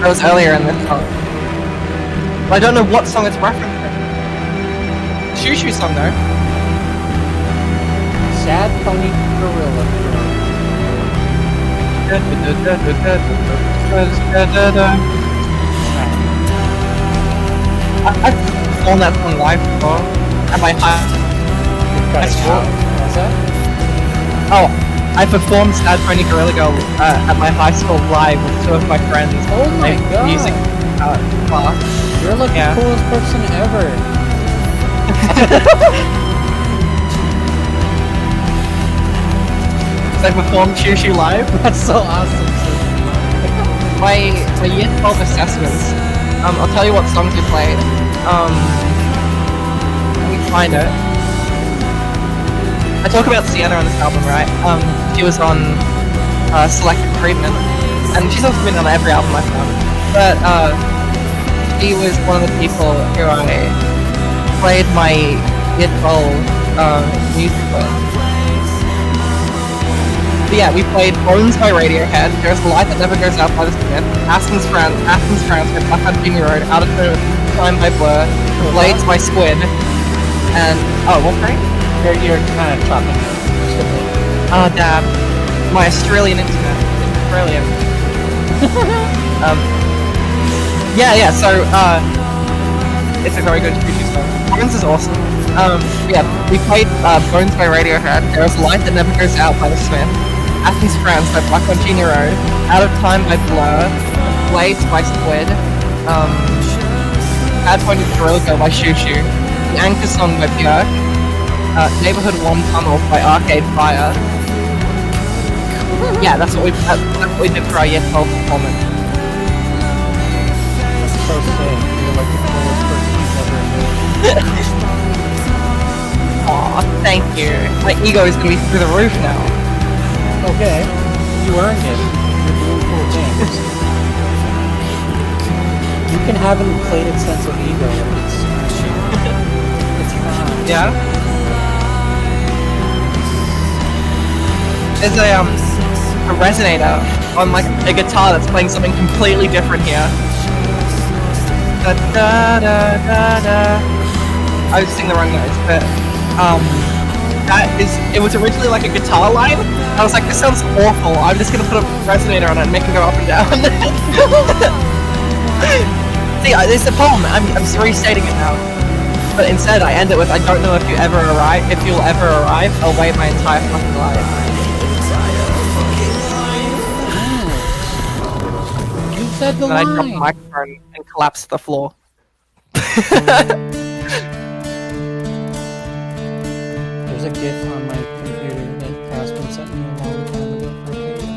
That was earlier in this song. But I don't know what song it's referencing. Shoo Shoo song though. Sad Pony Gorilla Girl. I've performed that song live before at my high school. What's that? Oh, I performed Sad Pony Gorilla Girl at my high school live with two of my friends. Oh my god! Music class. You're like the coolest person ever. I performed Shoo Shoo live. That's so awesome. My year 12 assessments. I'll tell you what songs we played. Let me find it. I talk about Sienna on this album, right? She was on Selective Treatment, and she's also been on every album I've done. But she was one of the people who I played my year 12 music with. But yeah, we played Bones by Radiohead, There's a Light That Never Goes Out by The Smith, Athens, France with Black on Junior Road, Out of Time by Blur, Blades by Squid, and... oh, what thing? You're kind of chopping it. Oh, damn. My Australian internet. It's Australian. Yeah, so, it's a very good Shoo song. Bones is awesome. Yeah, we played Bones by Radiohead, There's a Light That Never Goes Out by The Smith, Athens, France by Black on Junior Road, Out of Time by Blur, Blades by Squid, Bad Point of Gorilla Girl by Shoo Shoo, The Anchor Song by Björk, Neighborhood 1 Tunnel by Arcade Fire. Yeah, that's what we did for our year 12 performance. That's so sick. You're like the coolest person you've ever met. Aw, thank you. My ego is gonna be through the roof now. Okay, you earned it. You're doing cool things. You can have an inflated sense of ego. It's fine. Yeah? There's a resonator on like a guitar that's playing something completely different here. Da da da da da. I was singing the wrong notes, but it was originally like a guitar line. I was like, this sounds awful. I'm just gonna put a resonator on it and make it go up and down. See, it's the poem. I'm restating it now. But instead, I end it with, I don't know if you'll ever arrive. I'll wait my entire fucking life. You said the And then I line. dropped the microphone and collapsed to the floor. There's a GIF on my computer that Aspen sent me a long time ago for Kate.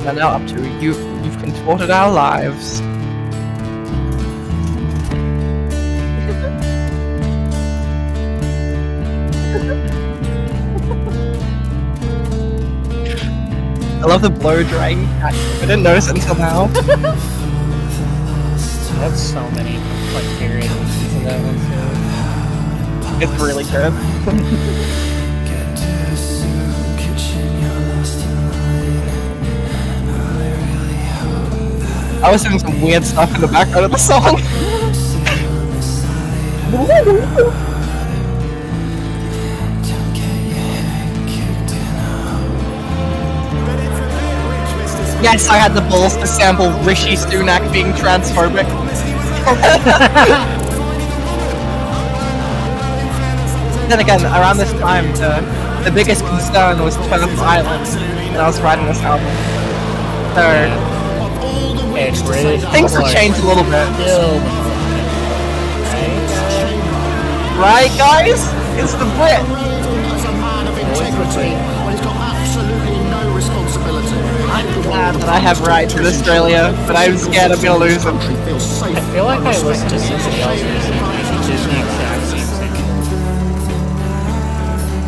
And now up to you. You've contorted our lives. I love the blow drying. I didn't notice it until now. That's so many like variations of that one too. It's really good. I was doing some weird stuff in the background of the song. Yes, I had the balls to sample Rishi Sunak being transphobic. Then again, around this time, the biggest concern was 12 Island, and I was writing this album. So, things have changed a little bit. Right, guys? It's the Brit! I'm glad that I have rights in Australia, but I'm scared I'm gonna lose them. I feel like I listened to somebody else recently who did the exact same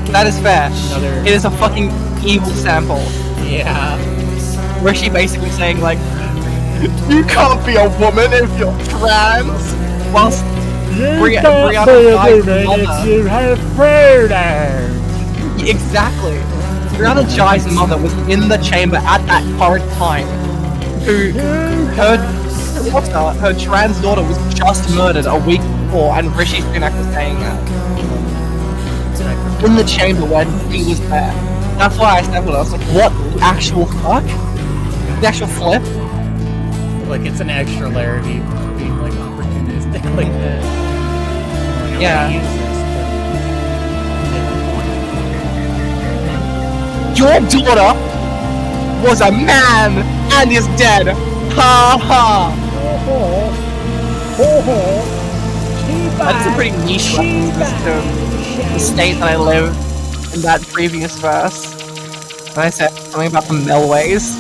thing. That is fair. It is a fucking evil sample. Yeah. Where she basically saying like, you can't be a woman if you're trans, whilst Brianna Jai's mother. You have pronouns. Exactly. Brianna Jai's mother was in the chamber at that current time. Her trans daughter was just murdered a week before, and Rishi Sunak was saying that. In the chamber when he was there. That's why I said what I was like, what the actual fuck? The actual flip? Like, it's an extra layer of being like opportunistic like that. Like, yeah. Your daughter was a man and is dead. Ha ha. That's a pretty niche reference to the state that I live in that previous verse. And I said something about the Melways.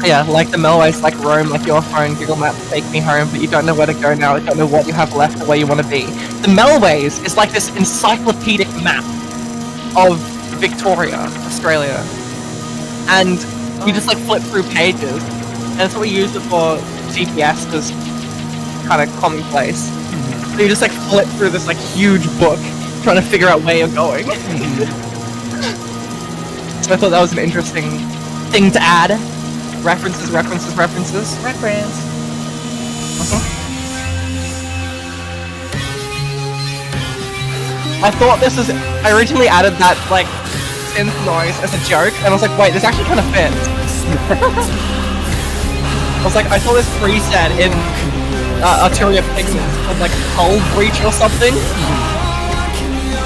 Yeah, like the Melways, like Rome, like your phone, Google Maps, take me home, but you don't know where to go now, you don't know what you have left or where you want to be. The Melways is like this encyclopedic map of Victoria, Australia. And you just like flip through pages. And that's what we use it for GPS, because it's kind of commonplace. So you just like flip through this like huge book, trying to figure out where you're going. So I thought that was an interesting thing to add. References. Reference. I thought this was... I originally added that, like, synth noise as a joke, and I was like, wait, this actually kind of fits. I was like, I saw this preset in Arturia Pigments called, like, Hull Breach or something.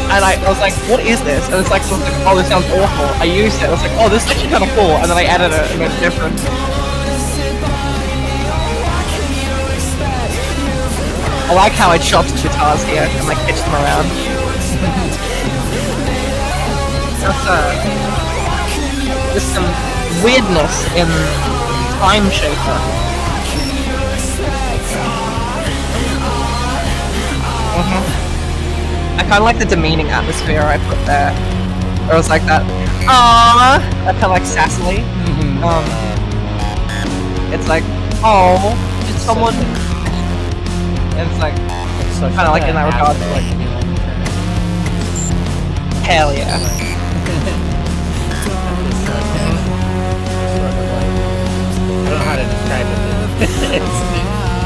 And I was like, what is this? And it's like, oh, this sounds awful. I used it. I was like, oh, this is actually kind of cool. And then I added it, and it's different. I like how I chopped guitars here and like pitched them around. There's some weirdness in Time Shaper. I kind of like the demeaning atmosphere I put there. It was like that, aww, that kind of like sassily. It's like, oh, did someone... And it's like, kind of like in that regard. Hell yeah. I don't know how to describe it.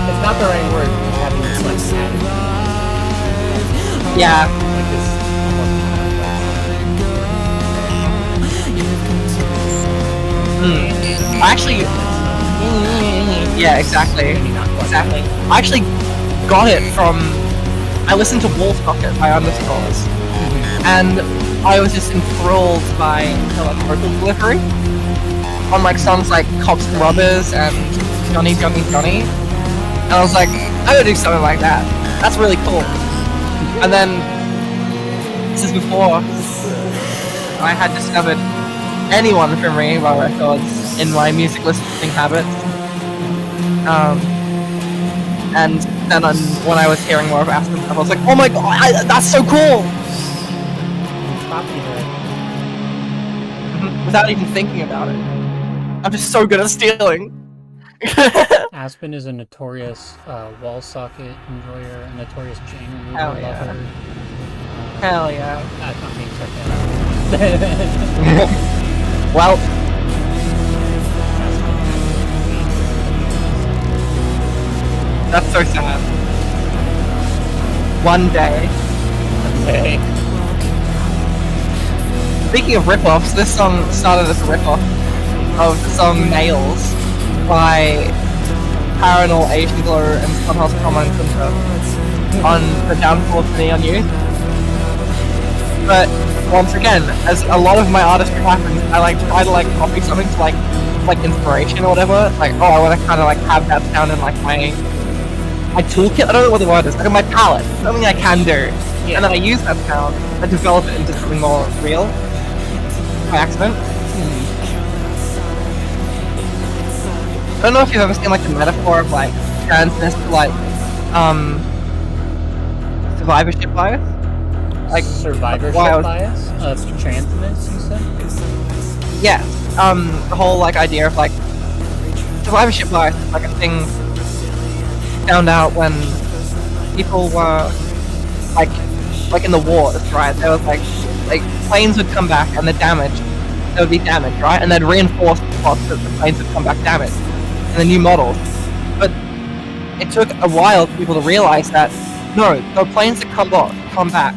It's not the right word. Having this like attitude. Yeah. Like this Actually, yeah, exactly. Exactly. I actually got it from... I listened to Wolf Rocket by Underscores, and I was just enthralled by the like, vocal delivery on like songs like Cops and Robbers and Johnny Johnny Johnny, and I was like, I would do something like that. That's really cool. And then, this is before I had discovered anyone from Rainbow Records in my music listening habits. And then when I was hearing more of Aspen stuff, I was like, oh my god, that's so cool! Without even thinking about it. I'm just so good at stealing. Aspen is a notorious wall socket enjoyer, a notorious chain remover Hell yeah. lover. Hell yeah. That's not being sarcastic. Well, that's so sad. One day. Okay. Speaking of rip-offs, this song started as a rip-off of the song Nails by Paranol, Asian Glow, and Funhouse Common on the Downfall of the Neon Youth. But once again, as a lot of my artistry happens, I like try to like copy something to like inspiration or whatever. Like, oh, I want to kind of like have that sound in like my toolkit. I don't know what the word is. Like in my palette, something I can do, and then I use that sound and develop it into something more real by accident. I don't know if you've ever seen like the metaphor of like transness to like survivorship bias. Like survivorship bias of transness, you said? Yeah. The whole like idea of like survivorship bias is like a thing found out when people were like in the wars, right? There was like planes would come back and there would be damage, right? And they'd reinforce the spots that the planes would come back damaged in the new models. But it took a while for people to realize that no, the planes that come back,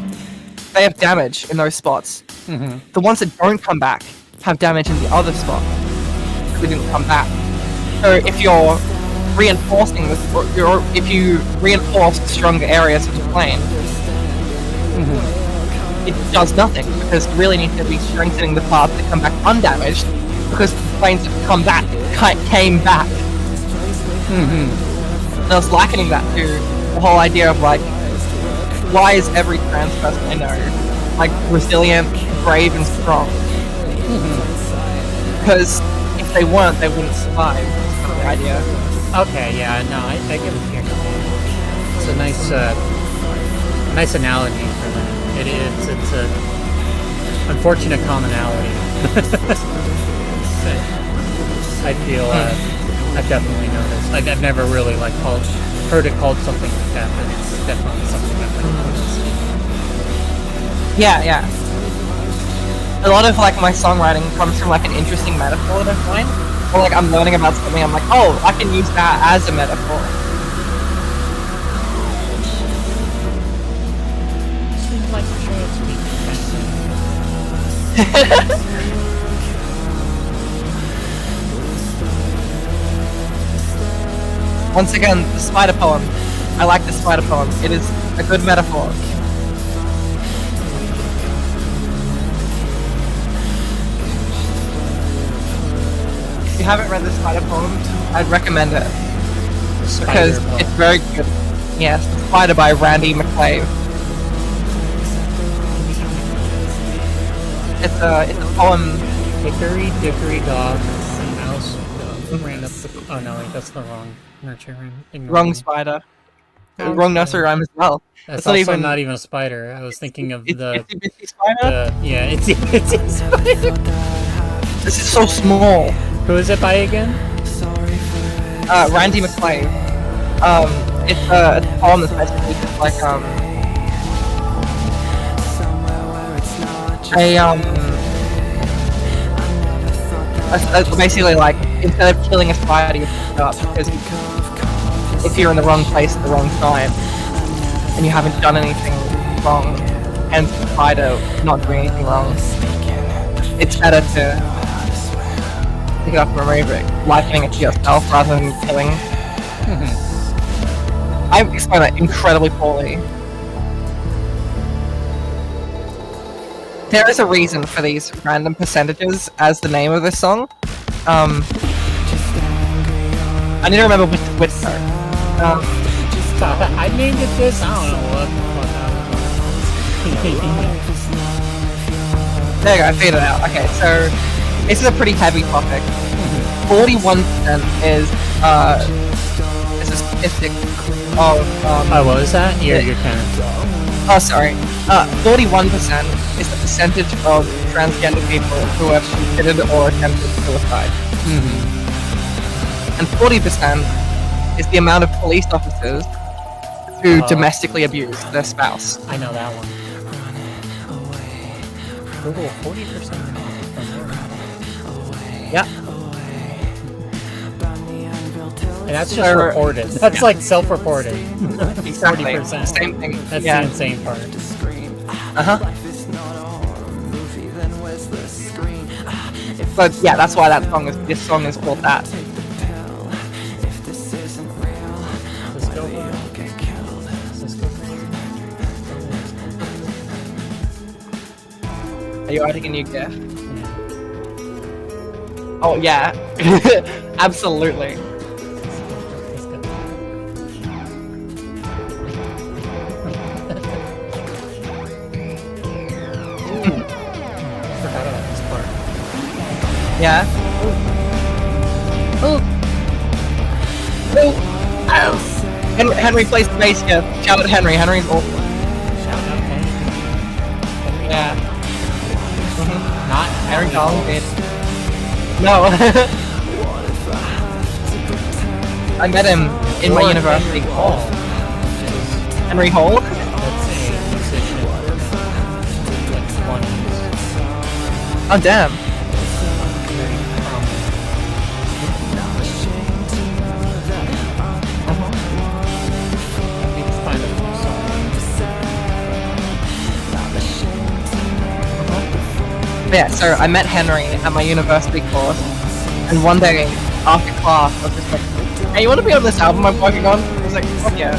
they have damage in those spots. The ones that don't come back have damage in the other spot because they didn't come back. So if you're reinforcing this, or if you reinforce the stronger areas of the plane, it does nothing because you really need to be strengthening the parts that come back undamaged because the planes that come back came back. And I was likening that to the whole idea of like, why is every trans person I know like resilient, brave, and strong? Because if they weren't, they wouldn't survive. That's kind of the idea. Okay, yeah, no, I get what you're saying. It's a nice analogy for that. It's a unfortunate commonality. I feel I've definitely noticed. I've never really like heard it called something like that, but it's definitely something I've noticed. Yeah. A lot of like my songwriting comes from like an interesting metaphor that I find. Or like I'm learning about something, I'm like, oh, I can use that as a metaphor. Seems like trans Once again, the spider poem. I like the spider poem. It is a good metaphor. If you haven't read the spider poem, I'd recommend it. Because it's very good. Yes, The Spider by Randy McClave. It's a poem. Hickory dickory dock, the mouse ran up the... Oh no, wait, that's the wrong nurture rhyme. Wrong spider. Wrong nursery rhyme as well. That's also not even a spider. I was thinking of the... Itsy Bitsy Spider? Yeah, Itsy Bitsy Spider. This is so small. Who is it by again? Randy McClave. It's a poem that's basically just like, basically like, instead of killing a spider, you pick it up, because if you're in the wrong place at the wrong time, and you haven't done anything wrong, and the spider not doing anything wrong, it's better to pick it up and remove it, likening it to yourself rather than killing. I've explained that incredibly poorly. There is a reason for these random percentages as the name of this song. I need to remember which part. I named it this. I don't know what the fuck. There you go, I figured it out. Okay, so this is a pretty heavy topic. 41% is a statistic of oh, what was that? You're kind of... Oh, sorry. 41% is the percentage of transgender people who have considered or attempted suicide. And 40% is the amount of police officers who domestically abuse their spouse. I know that one. Oh, 40%. Yeah. And that's just reported. That's like self-reported. Exactly. 40%. Same thing. That's the insane part. But yeah, that's why this song is called that. Let's go. Are you adding a new GIF? Oh yeah, absolutely. Let's go. Forgot about this part. Yeah. Oh. Henry plays the bass here. Shout out Henry. Henry's awesome. Shout out Henry. Yeah. Not Henry Hall. Collins. No. I met him in my university. Henry Hall. Henry Hall? That's a musician. Like 20s. Oh damn. Very prominent. It's kind of a song. Yeah, so I met Henry at my university course, and one day after class, I was just like, "Hey, you want to be on this album I'm working on?" I was like, "Fuck yeah!"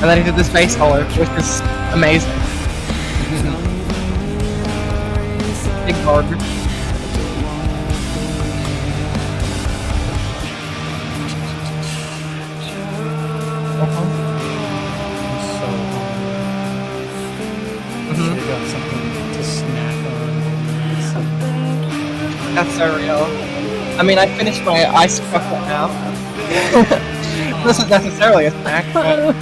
And then he did this bass solo, which was amazing. Big hard. I'm so hungry. Mhm. We got something to snack on. That's so real. I mean, I finished my ice chocolate now. This isn't necessarily a snack, but...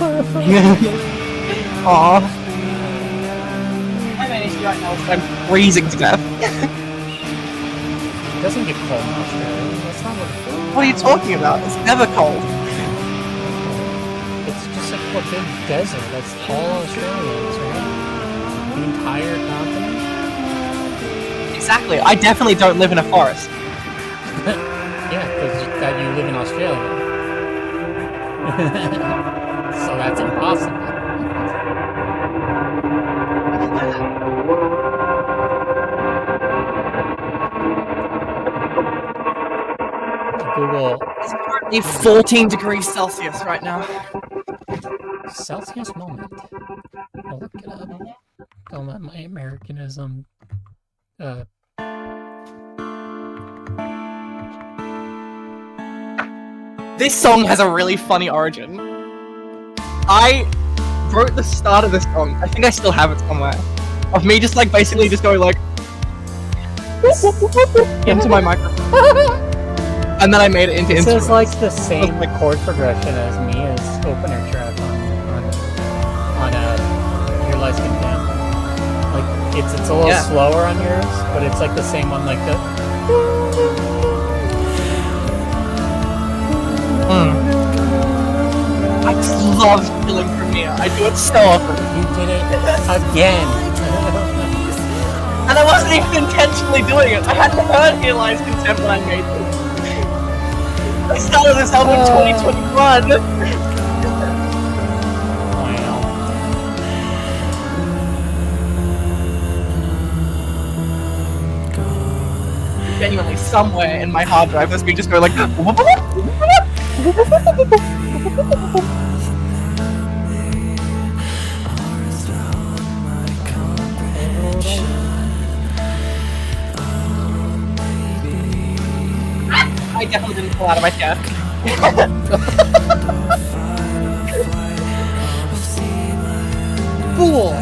Aww. I'm issue right now because I'm freezing to death. It doesn't get cold in Australia. That's not what What are you talking about? It's never cold. it's just a big desert. That's all Australia is, right? The entire continent? Exactly. I definitely don't live in a forest. Yeah, because that you live in Australia. So that's impossible. Google It's currently 14 degrees Celsius right now. Celsius moment. I'll look it up. Don't let my Americanism This song has a really funny origin. I wrote the start of this song. I think I still have it somewhere. Of me just like basically just going like into my microphone. And then I made it into This instruments. is like the same chord progression as Mia's opener track on Here Lies Content. Like it's a little slower on yours, but it's like the same one, like the. I just love killing for Mia. I do it so often. You did it again. And I wasn't even intentionally doing it. I hadn't heard Here Lies Content when I made this. I started this album in 2021. Wow. Genuinely, somewhere in my hard drive, there's me just going like. I definitely didn't pull out of my chair. Fool!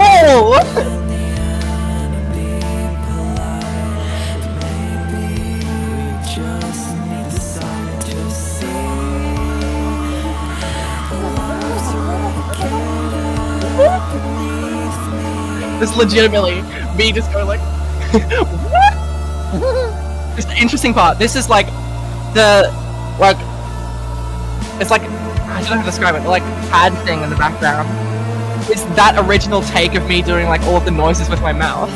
Oh! This legitimately me just going like. It's the interesting part. This is like the it's like I don't know how to describe it. The, like pad thing in the background. It's that original take of me doing like all of the noises with my mouth,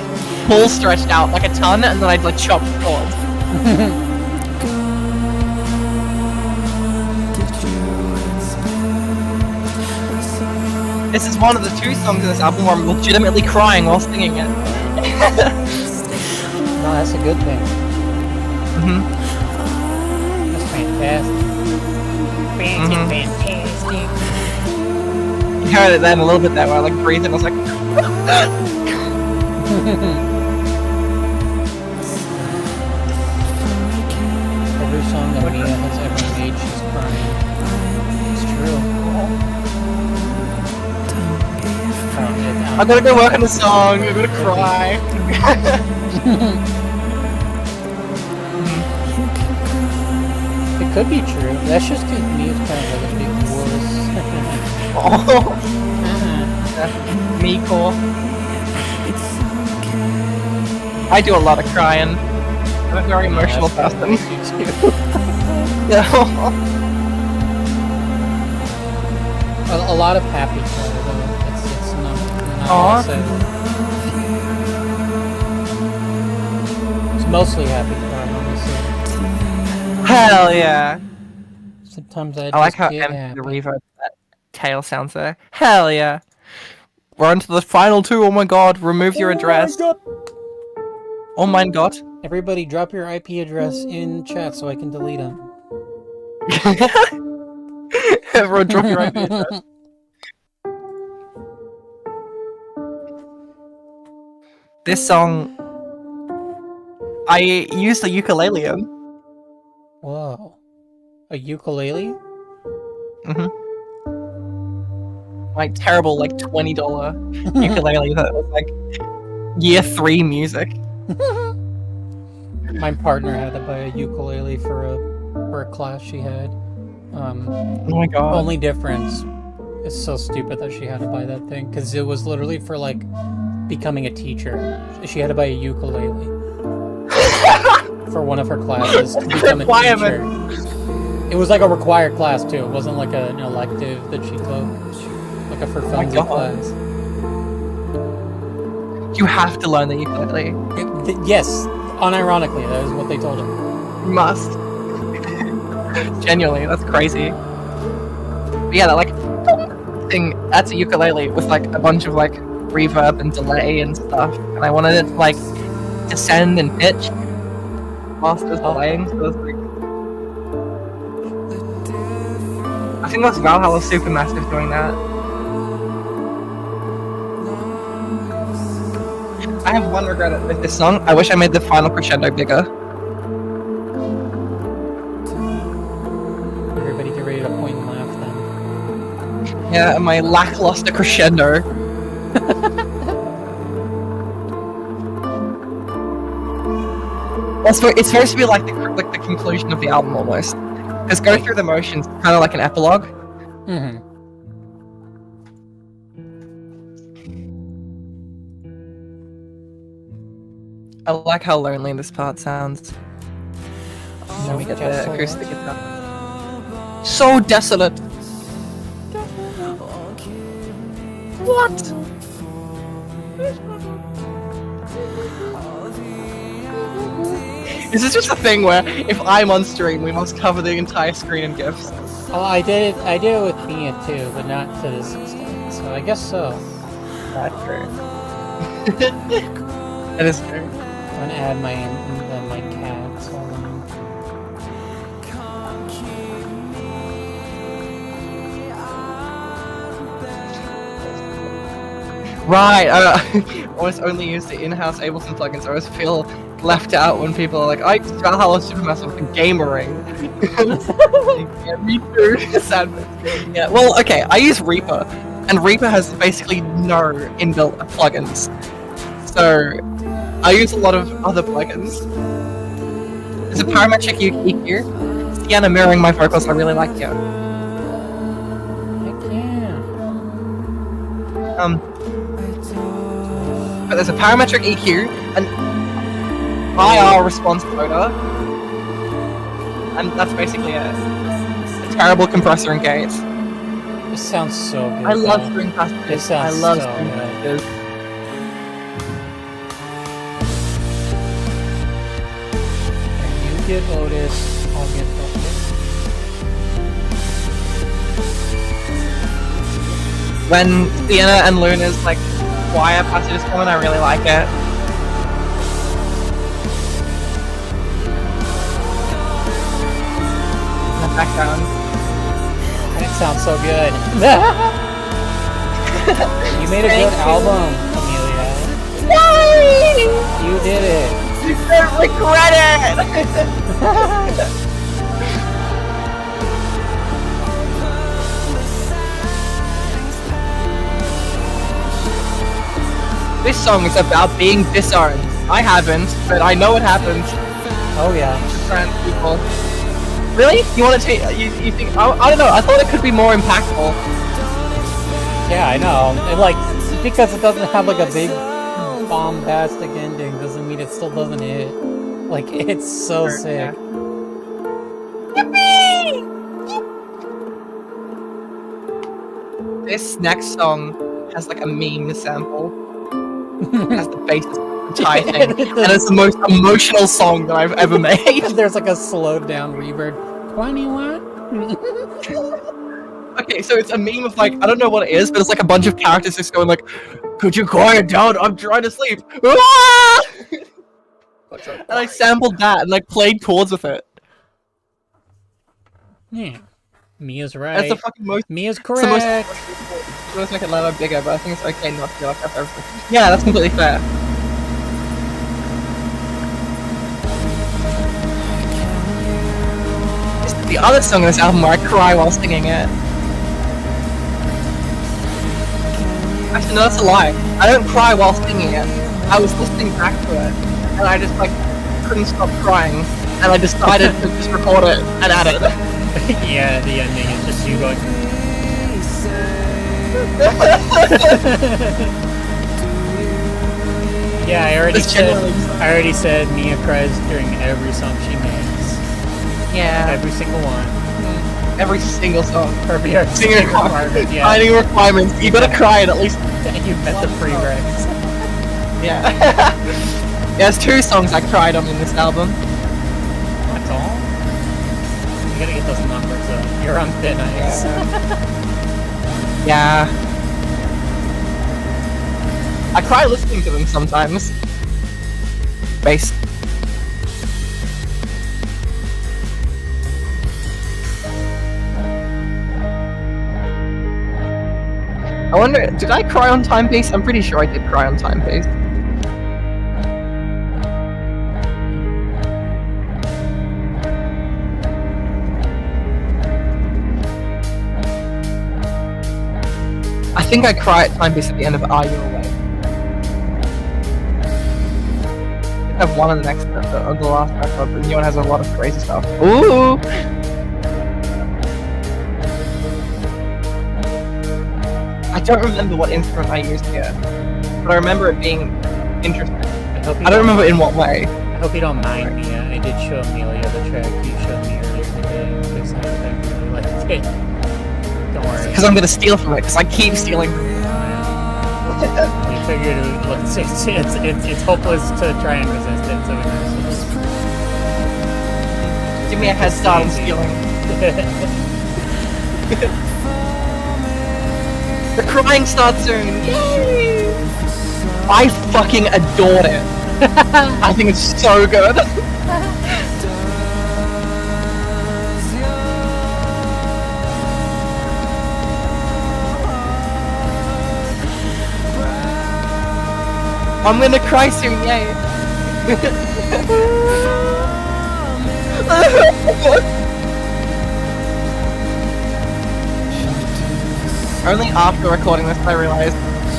full stretched out like a ton, and then I'd like chop the chords. This is one of the 2 songs in this album where I'm legitimately crying while singing it. No, that's a good thing. Mm-hmm. That's fantastic. Fantastic. You heard it then a little bit there where I like breathed and I was like... Every song that Mia has ever made, she's crying. It's true. I'm gonna go work on the song, I'm gonna cry. It could be true. That's just because Mia's kind of like a big wuss. Oh. Me cool. I do a lot of crying. I'm a very emotional person. Yeah. A lot of happy cry though. It's not Aww. It's mostly happy cry, honestly. Hell yeah. Sometimes I like how get empty happy. the reverb that tail sounds there. Hell yeah. We're on to the final 2. Oh my god. Remove your address. Oh my god. Everybody drop your IP address in chat so I can delete them. Everyone drop your IP address. This song... I used a ukulele in. Whoa. A ukulele? Mm-hmm. Like terrible, like $20 ukulele that was like year 3 music. My partner had to buy a ukulele for a class she had. Oh my god. Only difference, it's so stupid that she had to buy that thing, because it was literally for like becoming a teacher. She had to buy a ukulele for one of her classes to become a teacher. It was like a required class too. It wasn't like an elective that she took, like a for funsies class. You have to learn the ukulele. Yes, unironically, that is what they told her. You must. Genuinely, that's crazy. But yeah, that like thing, that's a ukulele with like a bunch of like reverb and delay and stuff. And I wanted it to like descend and pitch whilst it was delaying. So it was like... I think that's Valhalla Supermassive doing that. I have one regret with this song. I wish I made the final crescendo bigger. Everybody get ready to point and laugh then. Yeah, my lackluster crescendo. It's supposed to be like the conclusion of the album almost. Because Go Through the Motions is kind of like an epilogue. Mm-hmm. I like how lonely this part sounds. Let me get the acoustic guitar. So desolate! What? Is this just a thing where if I'm on stream, we must cover the entire screen in GIFs? Oh, I did it with Mia too, but not to this extent. So I guess so. That's true. That is true. I'm gonna add my cats. Hold on. Right, I always only use the in-house Ableton plugins. I always feel left out when people are like, I use Valhalla Supermassive with Gamering. Yeah, me too. Sad. Yeah, well, okay, I use Reaper, and Reaper has basically no inbuilt plugins. So, I use a lot of other plugins. There's a parametric EQ. Sienna mirroring my vocals, I really like you. Heck yeah. But there's a parametric EQ, an IR response motor, and that's basically it. A terrible compressor and gates. This sounds so good. I love string passages. This sounds I love so string good. passages. You get Otis, I'll get Otis. When Sienna and Luna's like choir passages come in, I really like it. In the background. That sounds so good. You made a good album, Amelia. Yay! You did it. You don't regret it! This song is about being disowned. I haven't, but I know it happens Oh yeah. to trans people. Really? You want it to? You think? I don't know. I thought it could be more impactful. Yeah, I know. And like, because it doesn't have like a big bombastic ending doesn't mean it still doesn't hit. Like, it's so sick. Yippee! This next song has like a meme sample. Has the basis of the entire thing, and it's the most emotional song that I've ever made. There's like a slowed down reverb. 21? Okay, so it's a meme of like, I don't know what it is, but it's like a bunch of characters just going like, "Could you quiet down? I'm trying to sleep." Ah! And I sampled that and like played chords with it. Yeah. Mia's right. That's the fucking most. Mia's It's the most. correct. I'm gonna make it louder, bigger, but I think it's okay not to be like that for everything. Yeah, that's completely fair. This is the other song in this album where I cry while singing it. Actually, no, that's a lie. I don't cry while singing it. I was listening back to it, and I just like couldn't stop crying, and I decided to just record it and add it. Yeah, the ending is just you going. Yeah, I already said Mia cries during every song she makes. Yeah. Every single one. Every single song. Singing requirement, yeah. Finding requirements. You gotta cry it at least. You met the prereqs. Yeah. There's 2 songs I cried on in this album. That's all? You gotta get those numbers up. You're on thin ice. Yeah. I cry listening to them sometimes. Bass. I wonder, did I cry on Timepiece? I'm pretty sure I did cry on Timepiece. I think I cry at Timepiece at the end of Are You Awake? I have one on the next on the last record, but the new one has a lot of crazy stuff. Ooh! I don't remember what instrument I used here, but I remember it being interesting. I don't remember in what way. I hope you don't mind me. I did show Amelia the track you showed me earlier today because I really liked it. Don't worry. Because I'm gonna steal from it, because I keep stealing from it. We figured it's hopeless to try and resist it, so we might as well just... Give me a head start on stealing. The crying starts soon! Yay! I fucking adored it. I think it's so good. I'm gonna cry soon, yay! Only after recording this I realized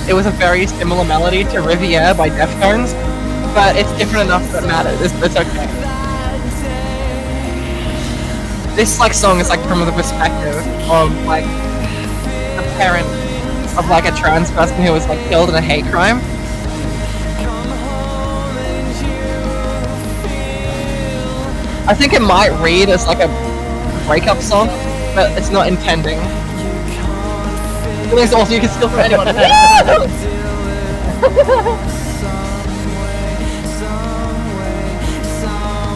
it was a very similar melody to Riviera by Deftones, but it's different enough that it matters. It's okay. This like song is like from the perspective of like a parent of like a trans person who was like killed in a hate crime. I think it might read as like a breakup song, but it's not intending. It means also you can steal from anyone.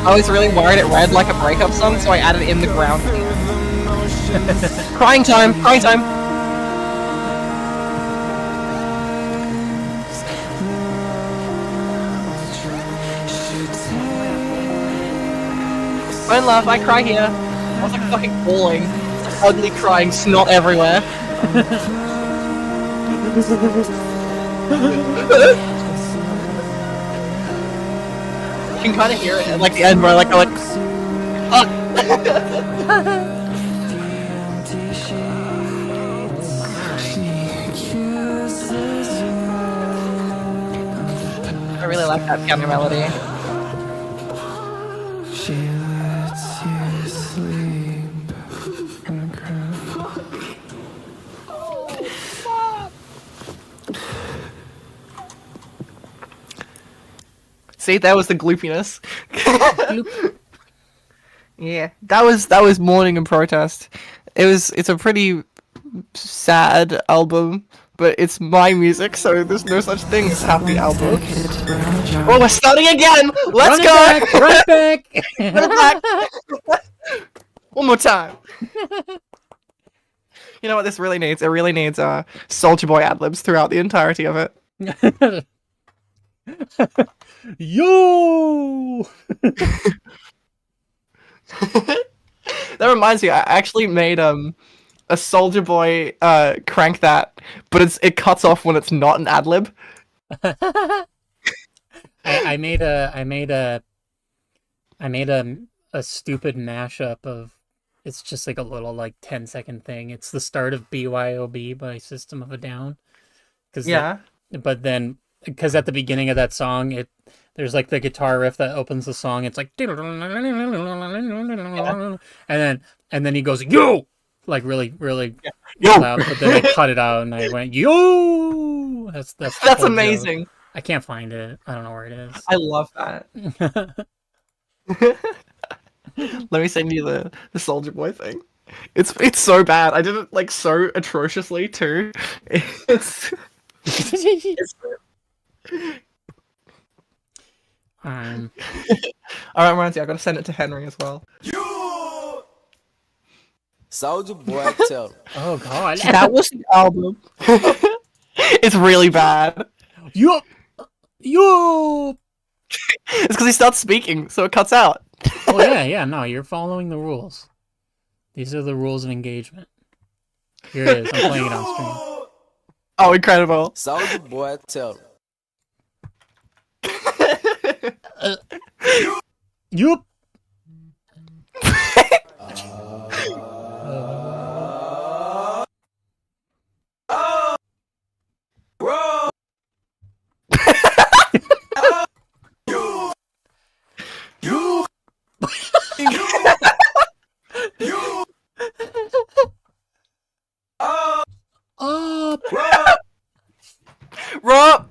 I was really worried it read like a breakup song, so I added in the ground. Crying time! Crying time! Don't laugh, I cry here. I was like fucking bawling. Ugly crying, snot everywhere. You can kind of hear it at like the end where I go like, I really like that piano melody. She lets you sleep. See, that was the gloopiness. Yeah, that was Mourning and Protest. It's a pretty sad album, but it's my music, so there's no such thing as happy album. Oh, we're starting again! Let's go! Run it back! Run it back! One more time. You know what this really needs? It really needs Soulja Boy ad-libs throughout the entirety of it. Yo! That reminds me, I actually made a Soulja Boy crank that, but it cuts off when it's not an ad-lib. I made a stupid mashup of, it's just like a little like 10-second thing. It's the start of BYOB by System of a Down. Yeah. But then, because at the beginning of that song, there's like the guitar riff that opens the song. It's like, and then he goes yo, like really loud. But then I cut it out and I went yo. That's amazing. Joke. I can't find it. I don't know where it is. I love that. Let me send you the Soulja Boy thing. It's so bad. I did it like so atrociously too. It's Alright, Randy, I gotta send it to Henry as well. Soulja Boy, tell him. Oh god. That was the album. It's really bad. Yo. It's because he starts speaking, so it cuts out. Oh yeah, no, you're following the rules. These are the rules of engagement. Here it is. I'm playing it on stream. Oh, incredible. Soulja Boy, tell him. Yup. Rob.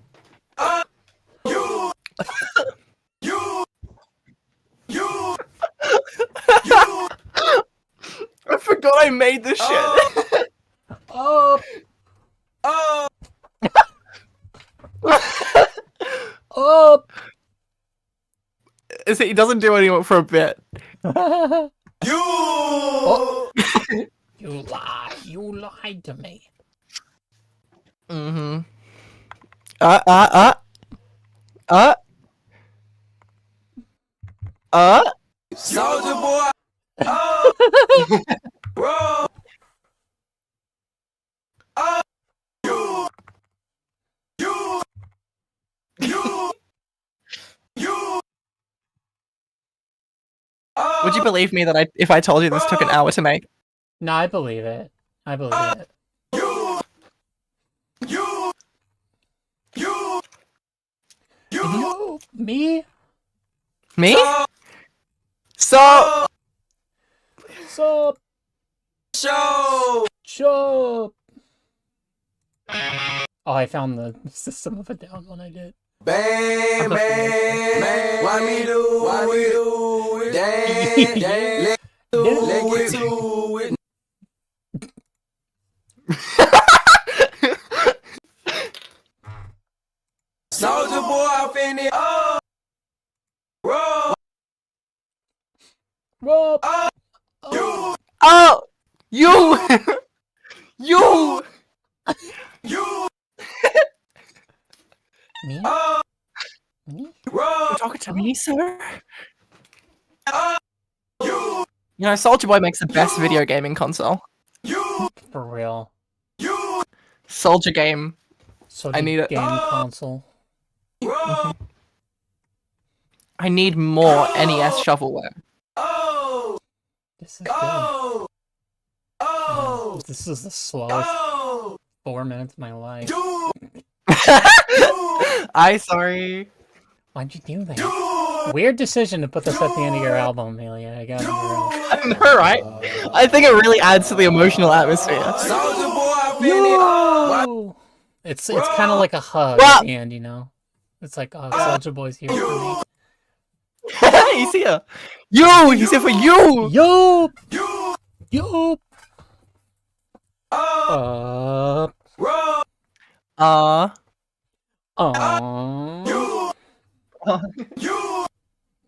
I forgot I made this shit. Is it? He doesn't do anyone for a bit. You lied to me. Mm-hmm. Soulja Boy. Bro. Would you believe me that if I told you this took an hour to make? No, I believe it. I believe it. You, me? Me? So Show. Oh, I found the System of a Down one I did. Bang, bang, why me do it? Dang, let get to it. Soulja Boy, I finna Roll. Oh, you. Me? Me? You're talking to me, sir? You. You know, Soulja Boy makes the best video gaming console. For real. Soulja Game. So I need it. game console. I need more NES shovelware. This is good. This is the slowest 4 minutes of my life. Sorry. Why'd you do that? Weird decision to put this at the end of your album, Amelia. I gotta be real. I know, right? I think it really adds to the emotional atmosphere. Yo! It's kind of like a hug at the end, you know? It's like, oh, Soulja Boy's here for me. He's here. Yo, he's here for you. Yo! Yo!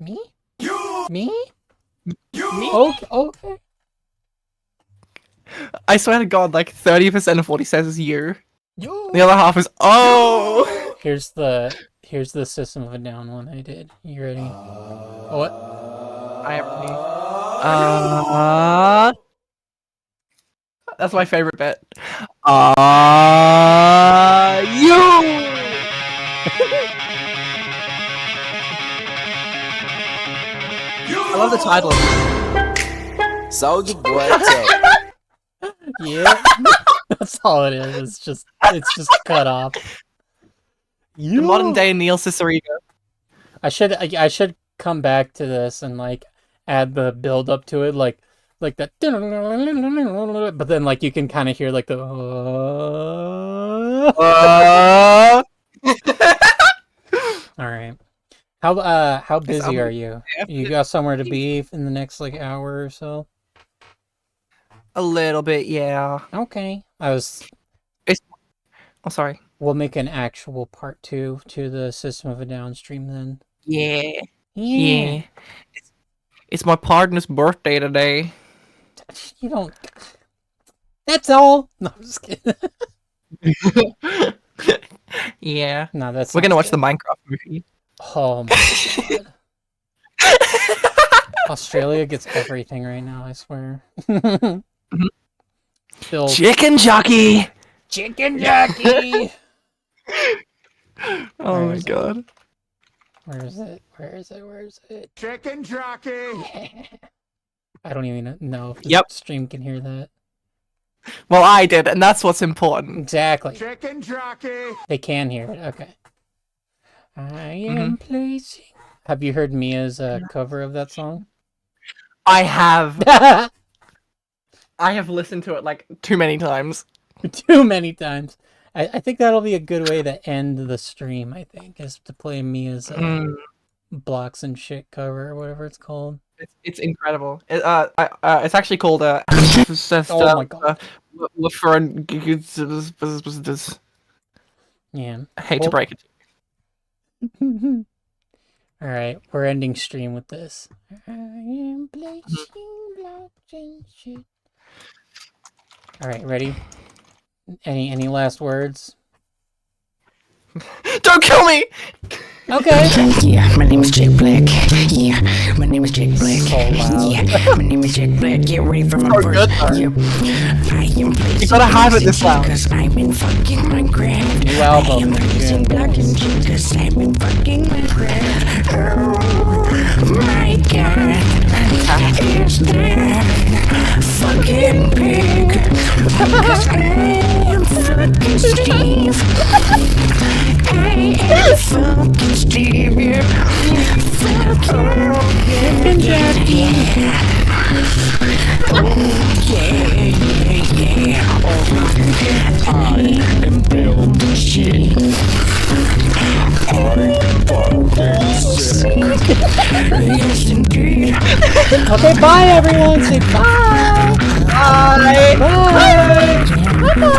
Me? Me? Okay. I swear to God, like 30% of what he says is you. Yo! The other half is oh. Here's the System of a Down one I did. You ready? What? I am ready. That's my favorite bit. You. I love the title. Soulja Boy. Yeah. That's all it is. It's just cut off. The modern day Neil Cicerino. I should come back to this and like add the build up to it, like that. But then like you can kind of hear like the. All right. How busy are you? You got somewhere to be in the next like hour or so? A little bit, yeah. Okay. Oh, sorry. We'll make an actual part 2 to the System of a Down stream then. Yeah. It's my partner's birthday today. You don't. That's all. No, I'm just kidding. Yeah. No, that's. We're gonna watch the Minecraft movie. Oh my God. Australia gets everything right now, I swear. Still... Chicken jockey! Chicken jockey! Oh my God. Where is it? Where is it? Chicken jockey! I don't even know if the stream can hear that. Well, I did, and that's what's important. Exactly. Chicken jockey! They can hear it, okay. I am placing... Have you heard Mia's cover of that song? I have. I have listened to it like too many times. Too many times. I think that'll be a good way to end the stream, I think, is to play Mia's Blocks and Shit cover, or whatever it's called. It's incredible. It's actually called oh my God. Yeah. I hate to break it. Alright, we're ending stream with this. I am placing blocks and shit. Alright, ready? Any last words? Don't kill me! Okay. Yeah, my name is Jake Black. Yeah, my name is Jake Black. Yeah, my name is Jake Black. Get ready for my verse. Yeah, I am you gotta have it this loud. Cause I'm in fucking Minecraft. New album. I am placing black and shit cause I'm in fucking Minecraft. Oh my God. Is that fucking pig? Because I am fucking Steve. I am fucking Steve, yeah. Fucking Jackie. Oh, yeah. I am building shit. I am fucking sick. Yes, indeed. Okay, bye everyone. Say bye. Bye. Bye. Bye.